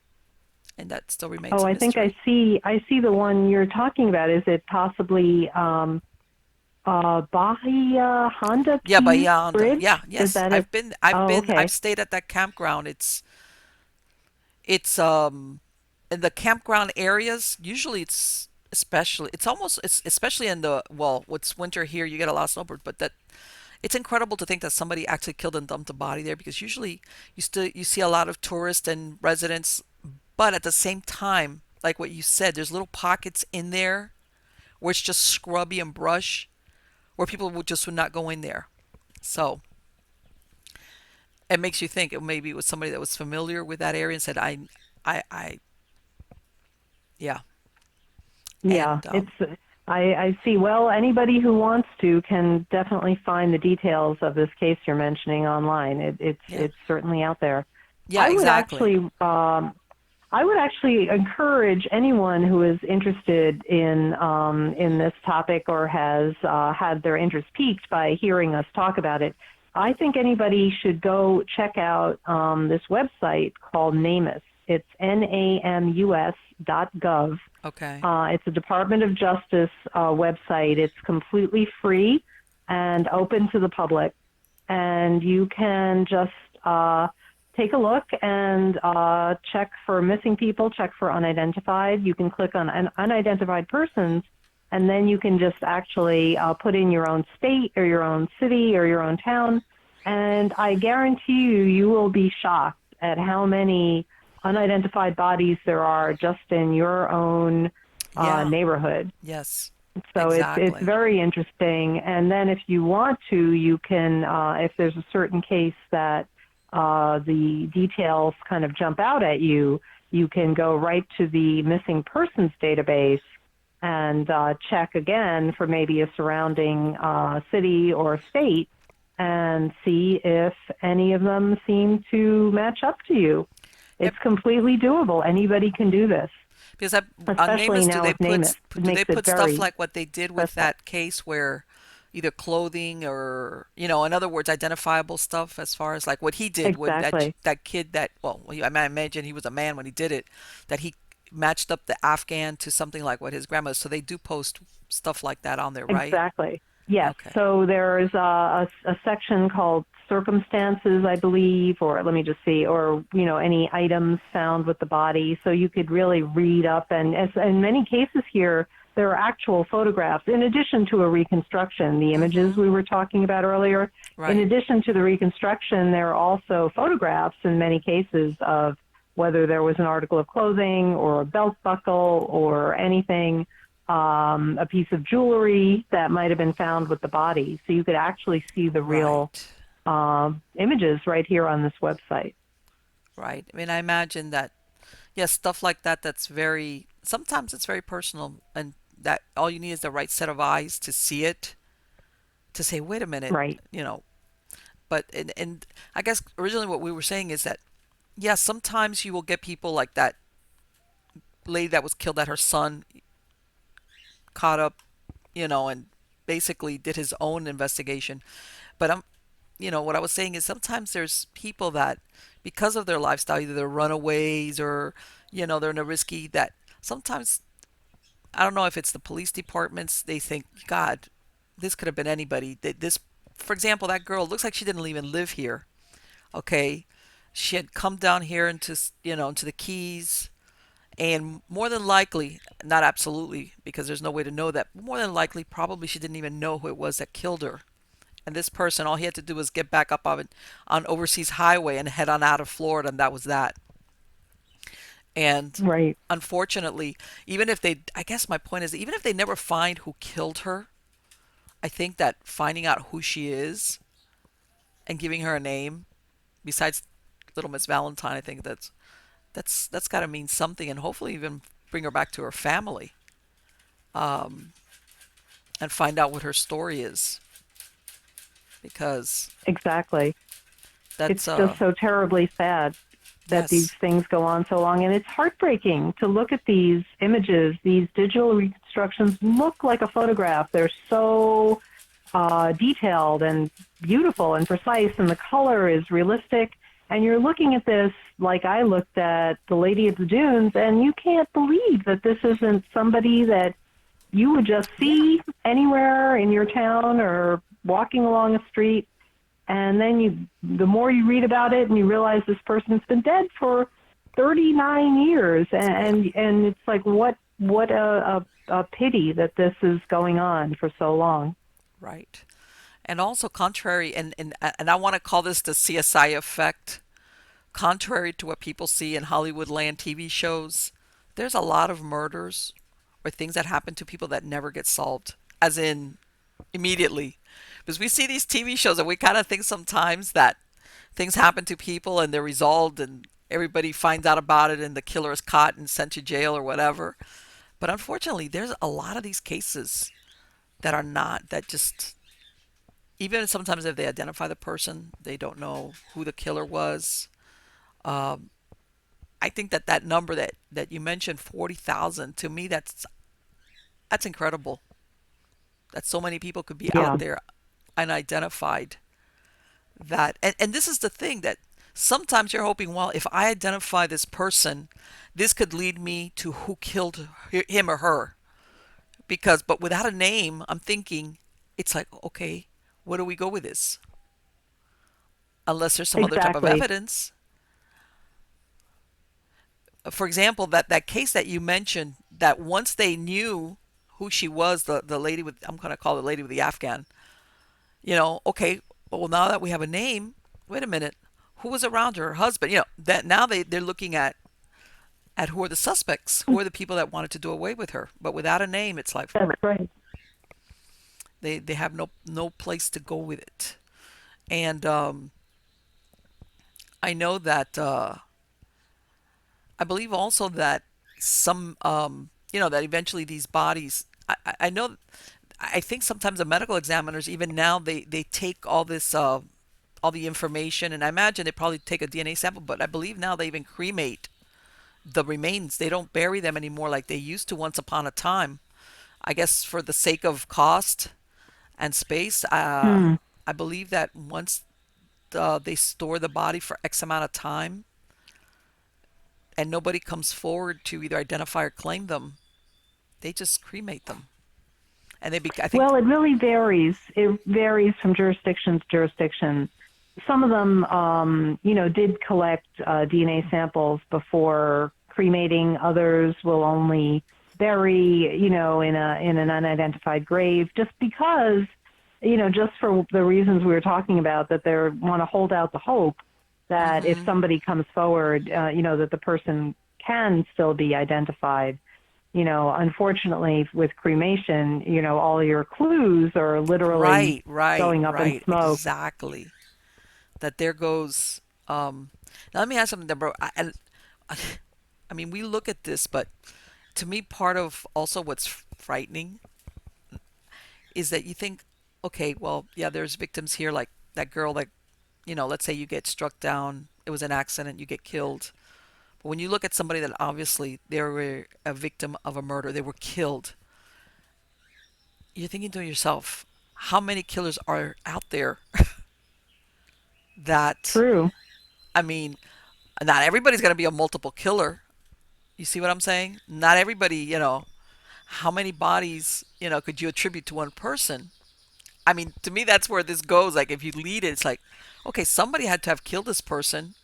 and that still remains Oh, a I think I mystery. see. I see the one you're talking about. Is it possibly Bahia Honda Yeah, Keys Bayanda. Bridge? Yeah, Is yes, that it? Oh, I've okay. stayed at that campground. It's in the campground areas. Usually, it's especially in the well, what's winter here. You get a lot of snowbirds, but that it's incredible to think that somebody actually killed and dumped a body there because usually you see a lot of tourists and residents, but at the same time, like what you said, there's little pockets in there where it's just scrubby and brush where people would not go in there. So it makes you think maybe it was somebody that was familiar with that area and said, I yeah, Yeah, and it's. I see. Well, anybody who wants to can definitely find the details of this case you're mentioning online. yeah, It's certainly out there. yeah, I would exactly, actually I would actually encourage anyone who is interested in this topic or has had their interest piqued by hearing us talk about it. I think anybody should go check out this website called NamUs. It's namus.gov. okay, It's a Department of Justice website. It's completely free and open to the public, and you can just take a look and check for missing people, check for unidentified. You can click on unidentified persons, and then you can just actually put in your own state or your own city or your own town. And I guarantee you, you will be shocked at how many unidentified bodies there are just in your own yeah, neighborhood. yes, So it's exactly, very interesting. And then if you want to, you can if there's a certain case that the details kind of jump out at you, you can go right to the missing persons database and check again for maybe a surrounding city or state and see if any of them seem to match up to you. yep. It's completely doable. Anybody can do this, Because on especially NamUs, now with NamUs. It do they makes it put stuff very like what they did with accessible. that case where either clothing or in other words, identifiable stuff as far as like what he did with Exactly. that kid that well, I imagine he was a man when he did it, that he matched up the Afghan to something like what his grandmother. So they do post stuff like that on there, right? Exactly. Yes. Okay. So there's a section called circumstances, I believe, or let me just see, or any items found with the body. So you could really read up, and as in many cases here, there are actual photographs in addition to a reconstruction. The images Mm-hmm. we were talking about earlier. In Right. addition to the reconstruction, there are also photographs in many cases of whether there was an article of clothing or a belt buckle or anything a piece of jewelry that might have been found with the body. So you could actually see the real Right. images right here on this website. Right. I mean, I imagine that, yes, stuff like that that's very, sometimes it's very personal, and that all you need is the right set of eyes to see it, to say, wait a minute, Right. you know. But, and I guess originally what we were saying is that, yes, sometimes you will get people like that lady that was killed, that her son caught up, and basically did his own investigation. But what I was saying is sometimes there's people that, because of their lifestyle, either they're runaways or, they're in a risky, that sometimes, I don't know if it's the police departments, they think, God, this could have been anybody. This, for example, that girl looks like she didn't even live here. Okay. She had come down here into the Keys, and more than likely, not absolutely, because there's no way to know that, but more than likely, probably she didn't even know who it was that killed her. And this person, all he had to do was get back up on Overseas Highway and head on out of Florida, and that was that. And Right. unfortunately, even if they, I guess my point is, even if they never find who killed her, I think that finding out who she is and giving her a name, besides Little Miss Valentine, I think that's got to mean something, and hopefully even bring her back to her family, um, and find out what her story is, because Exactly. It's that's just so terribly sad that these yes, things go on so long. And it's heartbreaking to look at these images. These digital reconstructions look like a photograph. They're so detailed and beautiful and precise, and the color is realistic. And you're looking at this like I looked at The Lady of the Dunes, and you can't believe that this isn't somebody that you would just yeah, see anywhere in your town or walking along a street. And then the more you read about it, and you realize this person's been dead for 39 years, yeah, and it's like what a pity that this is going on for so long. right. And also contrary, and I want to call this the CSI effect. Contrary to what people see in Hollywood land TV shows, there's a lot of murders or things that happen to people that never get solved, as in immediately. Because we see these TV shows and we kind of think sometimes that things happen to people and they're resolved and everybody finds out about it and the killer is caught and sent to jail or whatever. But unfortunately, there's a lot of these cases that are not, that just, even sometimes if they identify the person, they don't know who the killer was. Um, I think that number that you mentioned, 40,000, to me, that's incredible. That so many people could be out Yeah, there unidentified. And this is the thing, that sometimes you're hoping, well, if I identify this person, this could lead me to who killed him or her. But without a name, I'm thinking, it's like, okay, where do we go with this? Unless there's some other type of exactly. evidence. For example, that case that you mentioned, that once they knew who she was, the lady with, I'm going to call the lady with the Afghan, okay, well, now that we have a name, wait a minute, who was around her husband? That now they're looking at who are the suspects, who are the people that wanted to do away with her. But without a name, it's like That's right. they have no place to go with it. And I know that I believe also that some that eventually these bodies, I know, I think sometimes the medical examiners, even now, they take all this all the information, and I imagine they probably take a DNA sample, but I believe now they even cremate the remains. They don't bury them anymore like they used to once upon a time. I guess for the sake of cost and space. Hmm. I believe that once they store the body for X amount of time and nobody comes forward to either identify or claim them, they just cremate them. And I think, Well, it really varies. It varies from jurisdiction to jurisdiction. Some of them, did collect DNA samples before cremating. Others will only bury, in an unidentified grave, just because, just for the reasons we were talking about, that they want to hold out the hope that if mm-hmm, somebody comes forward, that the person can still be identified. Unfortunately, with cremation, all your clues are literally Right, right, going up in right. smoke. Exactly. That there goes. Now let me ask something, Deborah. I mean, we look at this, but to me, part of also what's frightening is that you think, okay, well, yeah, there's victims here, like that girl, like, let's say you get struck down, it was an accident, you get killed. But when you look at somebody that obviously they were a victim of a murder, they were killed, you're thinking to yourself, how many killers are out there that, True. I mean, not everybody's going to be a multiple killer. You see what I'm saying? Not everybody, how many bodies, could you attribute to one person? I mean, to me, that's where this goes. Like, if you lead it, it's like, okay, somebody had to have killed this person.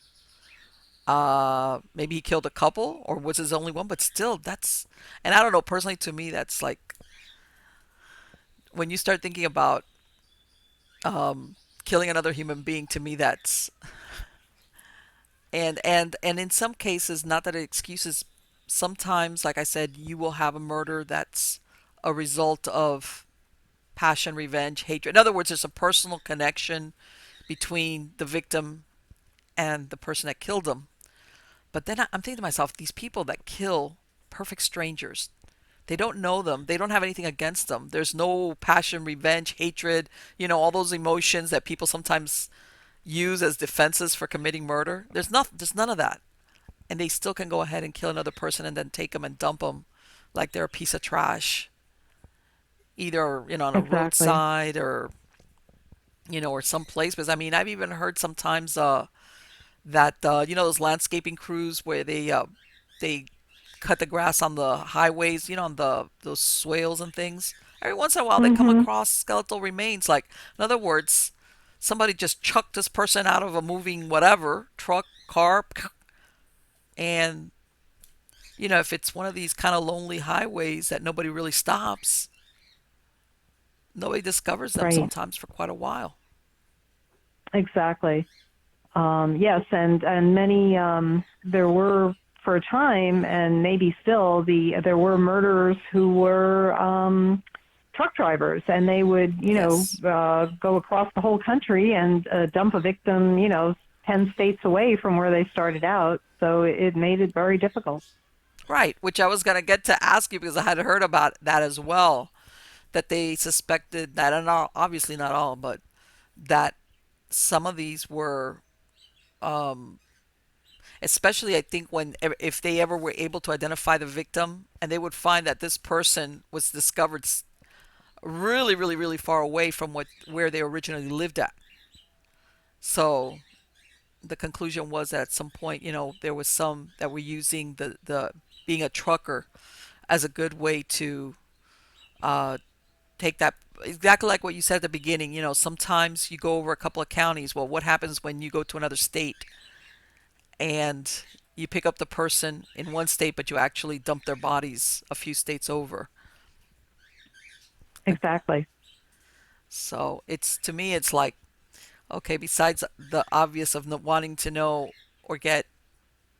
Maybe he killed a couple, or was his only one, but still, and I don't know, personally, to me, that's like, when you start thinking about killing another human being, to me, that's, and in some cases, not that it excuses, sometimes, like I said, you will have a murder that's a result of passion, revenge, hatred. In other words, there's a personal connection between the victim and the person that killed them. But then I'm thinking to myself, these people that kill perfect strangers, they don't know them. They don't have anything against them. There's no passion, revenge, hatred, all those emotions that people sometimes use as defenses for committing murder. There's none of that. And they still can go ahead and kill another person and then take them and dump them like they're a piece of trash, either, on a Exactly. roadside or some place. Because I mean, I've even heard sometimes that those landscaping crews where they cut the grass on the highways, on those swales and things. Every once in a while, they come Mhm. across skeletal remains. Like, in other words, somebody just chucked this person out of a moving whatever truck, car, and if it's one of these kind of lonely highways that nobody really stops, nobody discovers them Right. sometimes for quite a while. Exactly. Yes, and many there were for a time, and maybe still there were murderers who were truck drivers, and they would Yes. go across the whole country and dump a victim 10 states away from where they started out. So it made it very difficult. Right, which I was going to get to ask you because I had heard about that as well, that they suspected that, and obviously not all, but that some of these were, um, especially I think when if they ever were able to identify the victim, and they would find that this person was discovered really, really, really far away from where they originally lived at. So the conclusion was that at some point, there was some that were using the being a trucker as a good way to uh, take that, exactly like what you said at the beginning. Sometimes you go over a couple of counties. Well, what happens when you go to another state and you pick up the person in one state, but you actually dump their bodies a few states over? Exactly. So it's, to me, it's like, okay, besides the obvious of wanting to know or get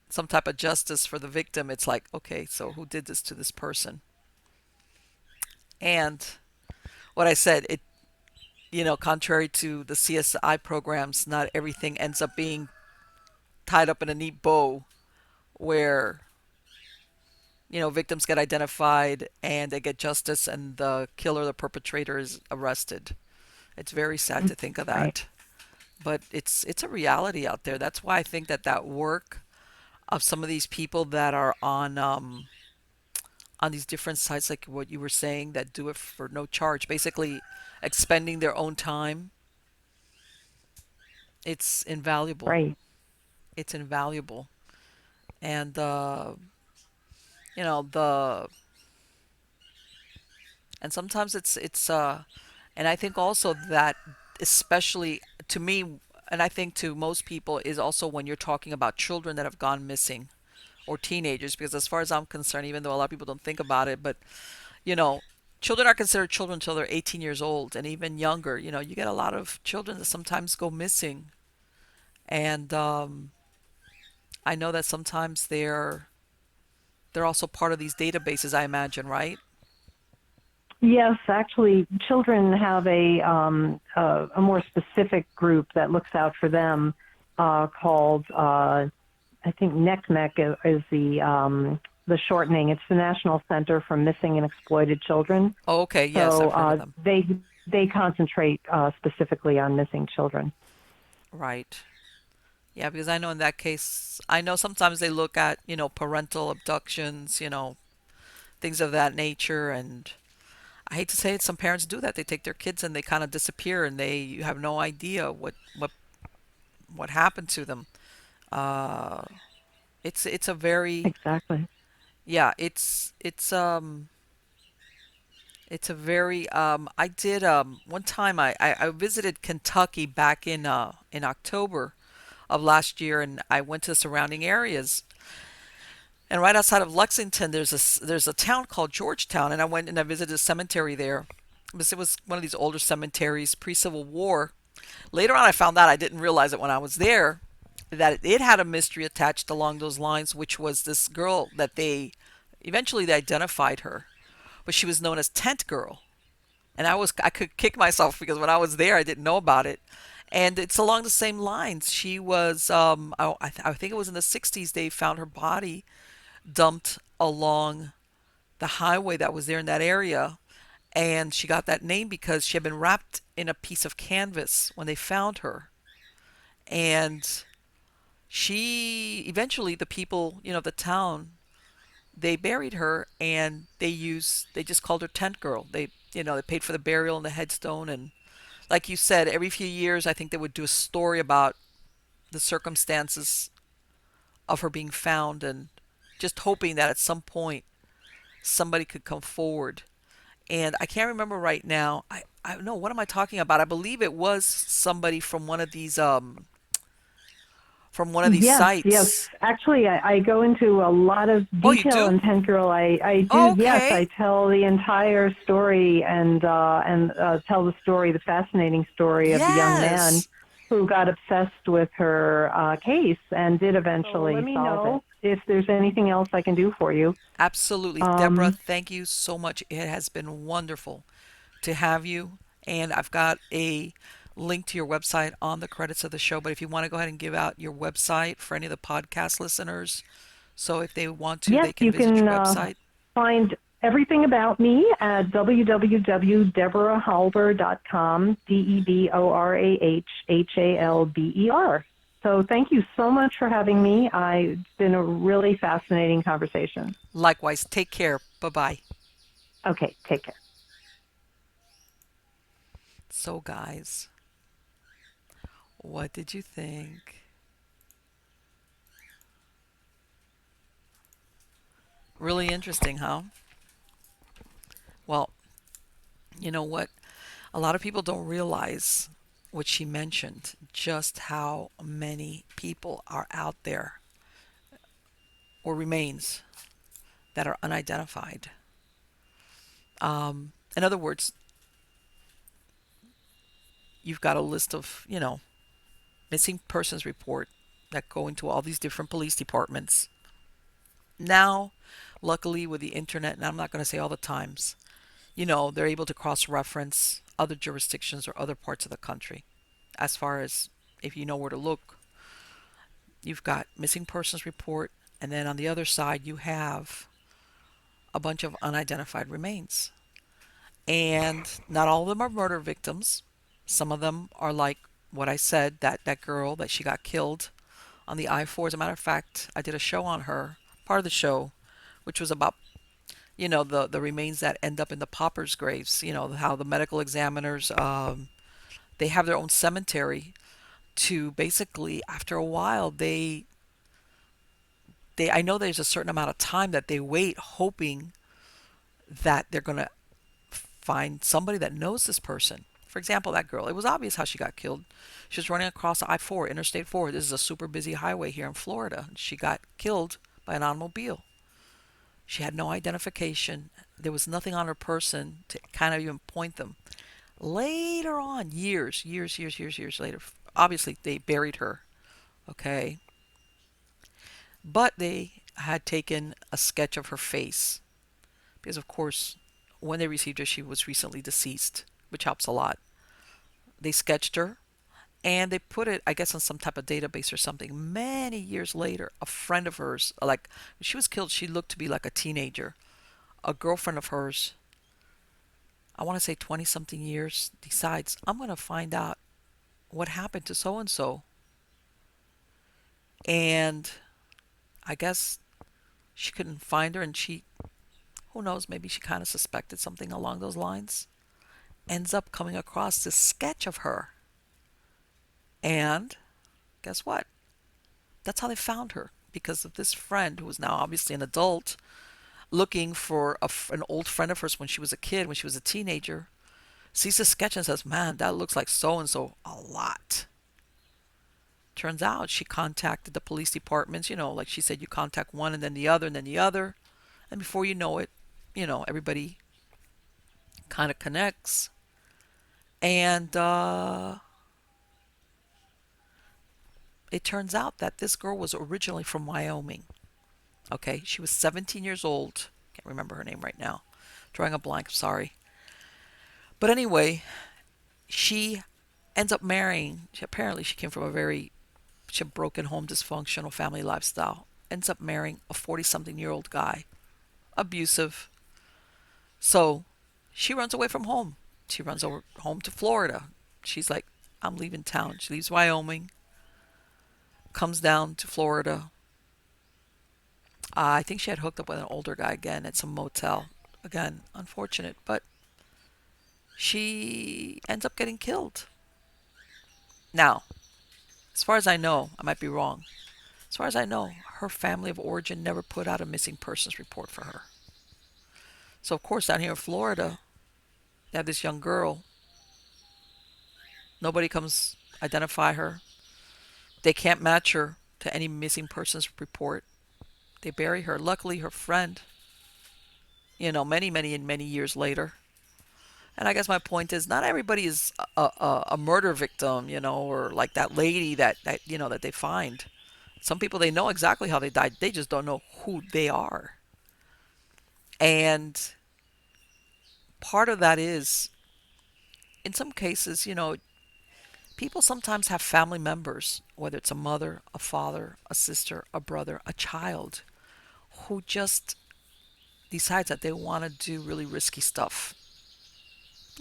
some type of justice for the victim, it's like, okay, so who did this to this person? And what I said, contrary to the CSI programs, not everything ends up being tied up in a neat bow where, victims get identified and they get justice and the killer, the perpetrator, is arrested. It's very sad to think of Right. that. But it's a reality out there. That's why I think that work of some of these people that are on these different sites, like what you were saying, that do it for no charge, basically expending their own time, it's invaluable. Right. It's invaluable. And you know the and sometimes and I think also that, especially to me, and I think to most people, is also when you're talking about children that have gone missing, or teenagers, because as far as I'm concerned, even though a lot of people don't think about it, but you know, children are considered children until they're 18 years old and even younger. You get a lot of children that sometimes go missing. And I know that sometimes they're They're also part of these databases, I imagine, right? Yes, actually, children have a more specific group that looks out for them called I think NECMEC is the shortening. It's the National Center for Missing and Exploited Children. Oh, okay, yes, So I've heard of them. they concentrate specifically on missing children. Right. Yeah, because I know in that case, I know sometimes they look at, parental abductions, things of that nature. And I hate to say it, some parents do that. They take their kids and they kind of disappear, and they you have no idea what happened to them. Uh, it's a very Exactly. yeah, it's a very I did one time I visited Kentucky back in October of last year, and I went to the surrounding areas. And right outside of Lexington, there's a town called Georgetown, and I went and I visited a cemetery there. It was one of these older cemeteries pre-Civil War. Later on, I found out, I didn't realize it when I was there, that it had a mystery attached along those lines, which was this girl that they eventually they identified her, but she was known as Tent Girl. And I could kick myself because when I was there, I didn't know about it. And it's along the same lines. She was I think it was in the 60s they found her body dumped along the highway that was there in that area. And she got that name because she had been wrapped in a piece of canvas when they found her. And she eventually, the people, the town, they buried her, and they just called her Tent Girl. They paid for the burial and the headstone. And like you said, every few years, I think they would do a story about the circumstances of her being found, and just hoping that at some point somebody could come forward. And I can't remember right now. I know, what am I talking about? I believe it was somebody from one of these Yes, yes. sites. Actually, I go into a lot of Oh, you detail do? in Tent Girl. I do. Oh, Yes, I okay. tell the entire story and tell the story, the fascinating story of the young man Yes. who got obsessed with her case and did eventually let me solve know it. If there's anything else I can do for you. Absolutely. Deborah, Um, thank you so much. It has been wonderful to have you. And I've got a link to your website on the credits of the show. But if you want to go ahead and give out your website for any of the podcast listeners, so if they want to, yes, they can you visit your can website. find everything about me at www.deborahhalber.com, DeborahHalber. So thank you so much for having me. It's been a really fascinating conversation. Likewise, take care. Bye bye. Okay, take care. So, guys, what did you think? Really interesting, huh? Well, you know what? A lot of people don't realize what she mentioned, just how many people are out there or remains that are unidentified. In other words, you've got a list of, missing persons report that go into all these different police departments. Now, luckily with the internet, and I'm not going to say all the times, they're able to cross reference other jurisdictions or other parts of the country. As far as if you know where to look, you've got missing persons report, and then on the other side, you have a bunch of unidentified remains. And not all of them are murder victims. Some of them are like what I said, that girl that she got killed on the I-4. As a matter of fact, I did a show on her, part of the show, which was about the remains that end up in the paupers' graves. How the medical examiners they have their own cemetery to basically, after a while, they I know there's a certain amount of time that they wait, hoping that they're going to find somebody that knows this person. For example, that girl, it was obvious how she got killed. She was running across I-4, Interstate 4. This is a super busy highway here in Florida. She got killed by an automobile. She had no identification. There was nothing on her person to kind of even point them. Later on, years later, obviously they buried her. Okay, but they had taken a sketch of her face because, of course, when they received her, she was recently deceased, which helps a lot. They sketched her and they put it, I guess, on some type of database or something. Many years later, a friend of hers, like when she was killed, she looked to be like a teenager. A girlfriend of hers, I want to say 20 something years, decides, I'm going to find out what happened to so and so. And I guess she couldn't find her, and she, who knows, maybe she kind of suspected something along those lines. Ends up coming across this sketch of her. And guess what? That's how they found her. Because of this friend, who was now obviously an adult, looking for an old friend of hers when she was a kid, when she was a teenager, sees the sketch and says, man, that looks like so and so a lot. Turns out she contacted the police departments. Like she said, you contact one and then the other and then the other. And before you know it, everybody kind of connects. And it turns out that this girl was originally from Wyoming. Okay, she was 17 years old. Can't remember her name right now. Drawing a blank, sorry. But anyway, she ends up marrying. Apparently, she came from she had broken home, dysfunctional family lifestyle. Ends up marrying a 40-something-year-old guy, abusive. So she runs away from home. She runs over home to Florida. She's like, I'm leaving town. She leaves Wyoming, comes down to Florida. I think she had hooked up with an older guy again at some motel. Again, unfortunate, but she ends up getting killed. Now, as far as I know, I might be wrong. As far as I know, her family of origin never put out a missing persons report for her. So, of course, down here in Florida, they have this young girl. Nobody comes identify her. They can't match her to any missing persons report. They bury her. Luckily, her friend, many, many, and many years later. And I guess my point is, not everybody is a murder victim, or like that lady that they find. Some people, they know exactly how they died. They just don't know who they are. And part of that is, in some cases, people sometimes have family members, whether it's a mother, a father, a sister, a brother, a child, who just decides that they want to do really risky stuff.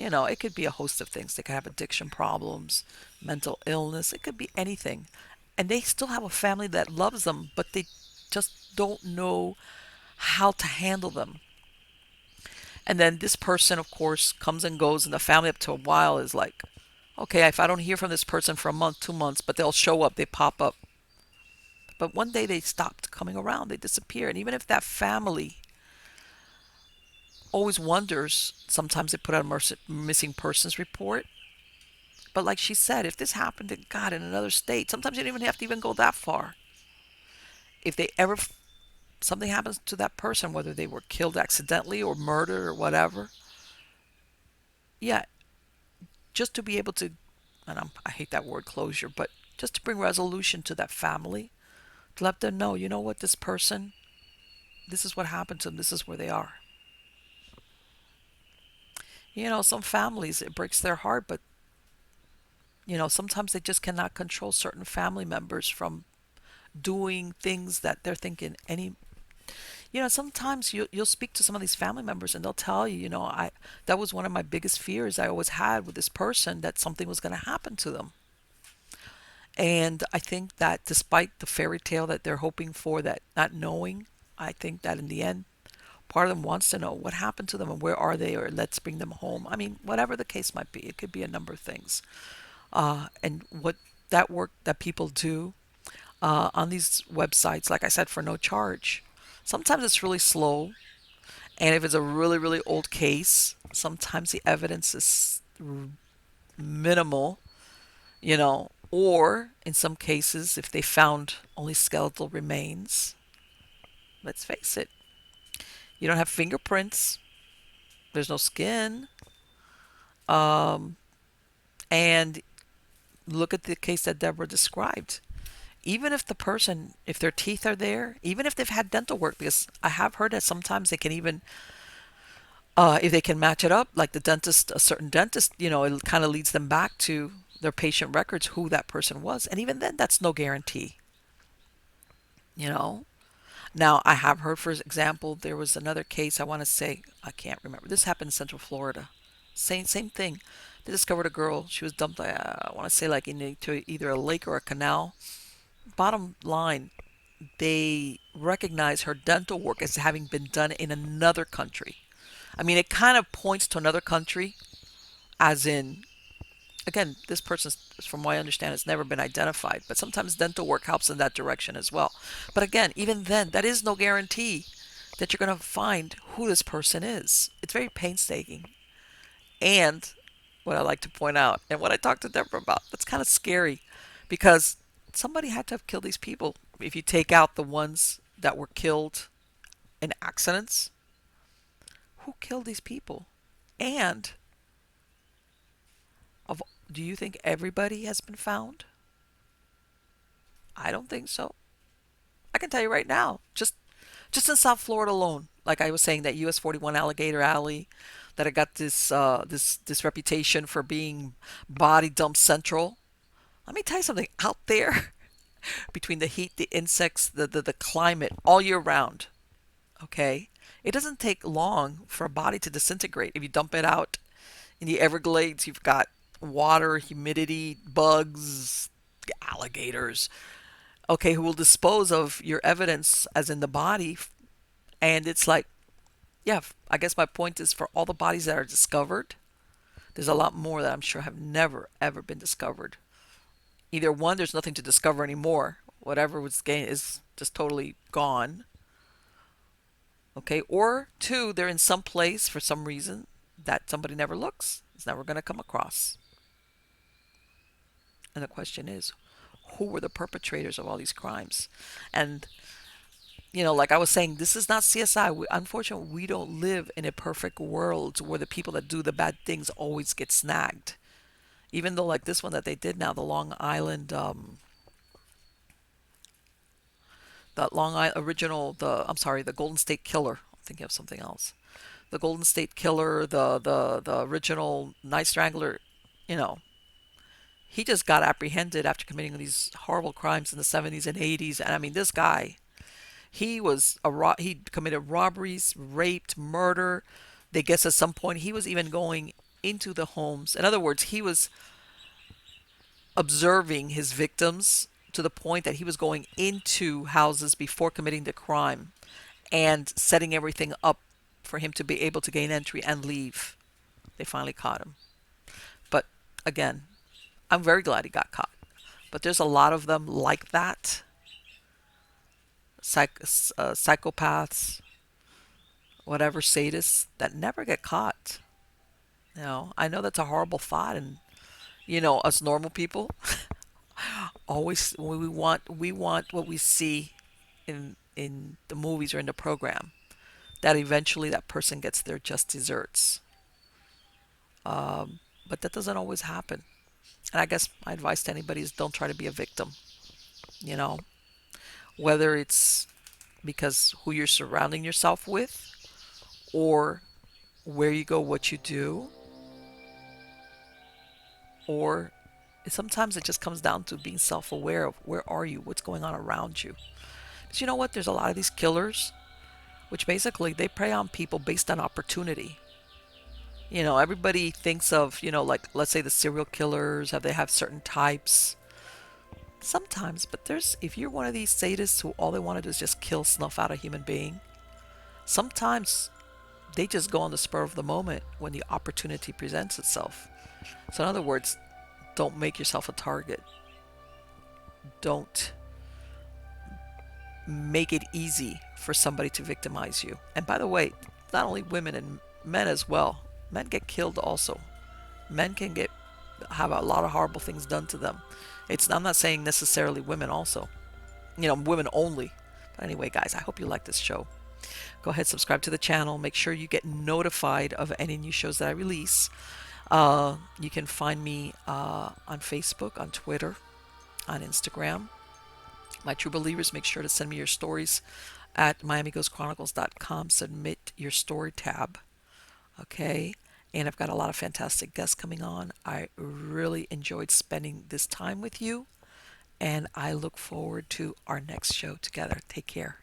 It could be a host of things. They could have addiction problems, mental illness. It could be anything. And they still have a family that loves them, but they just don't know how to handle them. And then this person, of course, comes and goes, and the family up to a while is like, okay, if I don't hear from this person for a month, 2 months, but they'll show up, they pop up. But one day they stopped coming around, they disappear. And even if that family always wonders, sometimes they put out a missing persons report. But like she said, if this happened to God in another state, sometimes you don't even have to even go that far. If they ever something happens to that person, whether they were killed accidentally or murdered or whatever, yeah, just to be able to, and I hate that word closure, but just to bring resolution to that family, to let them know, you know what, this person, this is what happened to them, this is where they are. Some families, it breaks their heart, but, sometimes they just cannot control certain family members from doing things that they're thinking sometimes you'll speak to some of these family members and they'll tell you, that was one of my biggest fears I always had with this person, that something was going to happen to them. And I think that despite the fairy tale that they're hoping for, that not knowing, I think that in the end, part of them wants to know what happened to them and where are they, or let's bring them home. I mean, whatever the case might be, it could be a number of things. And what that work that people do on these websites, like I said, for no charge, sometimes it's really slow. And if it's a really, really old case, sometimes the evidence is minimal, or in some cases, if they found only skeletal remains, let's face it, you don't have fingerprints, there's no skin. Um, and look at the case that Deborah described. Even if the person, if their teeth are there, even if they've had dental work, because I have heard that sometimes they can even, if they can match it up, like the dentist, a certain dentist, it kind of leads them back to their patient records, who that person was. And even then, that's no guarantee, you know? Now, I have heard, for example, there was another case, I want to say, I can't remember. This happened in Central Florida. Same thing. They discovered a girl. She was dumped, I want to say, like into either a lake or a canal. Bottom line, they recognize her dental work as having been done in another country. I mean, it kind of points to another country, as in, again, this person, from what I understand, has never been identified, but sometimes dental work helps in that direction as well. But again, even then, that is no guarantee that you're going to find who this person is. It's very painstaking. And what I like to point out, and what I talked to Deborah about, that's kind of scary because somebody had to have killed these people. If you take out the ones that were killed in accidents, who killed these people? And of, do you think everybody has been found? I don't think so. I can tell you right now, just in South Florida alone, like I was saying, that US 41 Alligator Alley, that it got this reputation for being body dump central. Let me tell you something out there between the heat, the insects, the climate all year round. Okay, it doesn't take long for a body to disintegrate. If you dump it out in the Everglades, you've got water, humidity, bugs, alligators, okay, who will dispose of your evidence, as in the body. And it's like, yeah, I guess my point is, for all the bodies that are discovered, there's a lot more that I'm sure have never, ever been discovered. Either one, there's nothing to discover anymore. Whatever was gained is just totally gone. Okay, or two, they're in some place for some reason that somebody never looks, is never going to come across. And the question is, who were the perpetrators of all these crimes? And like I was saying, this is not CSI. Unfortunately, we don't live in a perfect world where the people that do the bad things always get snagged. Even though, like this one that they did now, the Long Island, the Long Island original, I'm sorry, the Golden State Killer. I'm thinking of something else. The Golden State Killer, the original Night Strangler, you know, he just got apprehended after committing these horrible crimes in the 70s and 80s. And I mean, this guy, he committed robberies, raped, murder. They guess at some point he was even going into the homes. In other words, he was observing his victims to the point that he was going into houses before committing the crime and setting everything up for him to be able to gain entry and leave. They finally caught him. But again, I'm very glad he got caught. But there's a lot of them like that, psychopaths, whatever, sadists, that never get caught. I know that's a horrible thought, and us normal people always, we want what we see in the movies or in the program, that eventually that person gets their just desserts. But that doesn't always happen. And I guess my advice to anybody is, don't try to be a victim. You know, whether it's because who you're surrounding yourself with, or where you go, what you do, or sometimes it just comes down to being self-aware of where are you, what's going on around you. Because you know what? There's a lot of these killers, which basically they prey on people based on opportunity. Everybody thinks of, like, let's say the serial killers, have they have certain types. Sometimes, but if you're one of these sadists who all they want to do is just kill, snuff out a human being, sometimes they just go on the spur of the moment when the opportunity presents itself. So in other words, don't make yourself a target. Don't make it easy for somebody to victimize you. And by the way, not only women, and men as well. Men get killed also. Men can have a lot of horrible things done to them. I'm not saying necessarily women also. Women only. But anyway, guys, I hope you like this show. Go ahead, subscribe to the channel. Make sure you get notified of any new shows that I release. You can find me on Facebook, on Twitter, on Instagram. My true believers, make sure to send me your stories at miamighostchronicles.com. Submit your story tab. Okay. And I've got a lot of fantastic guests coming on. I really enjoyed spending this time with you, and I look forward to our next show together. Take care.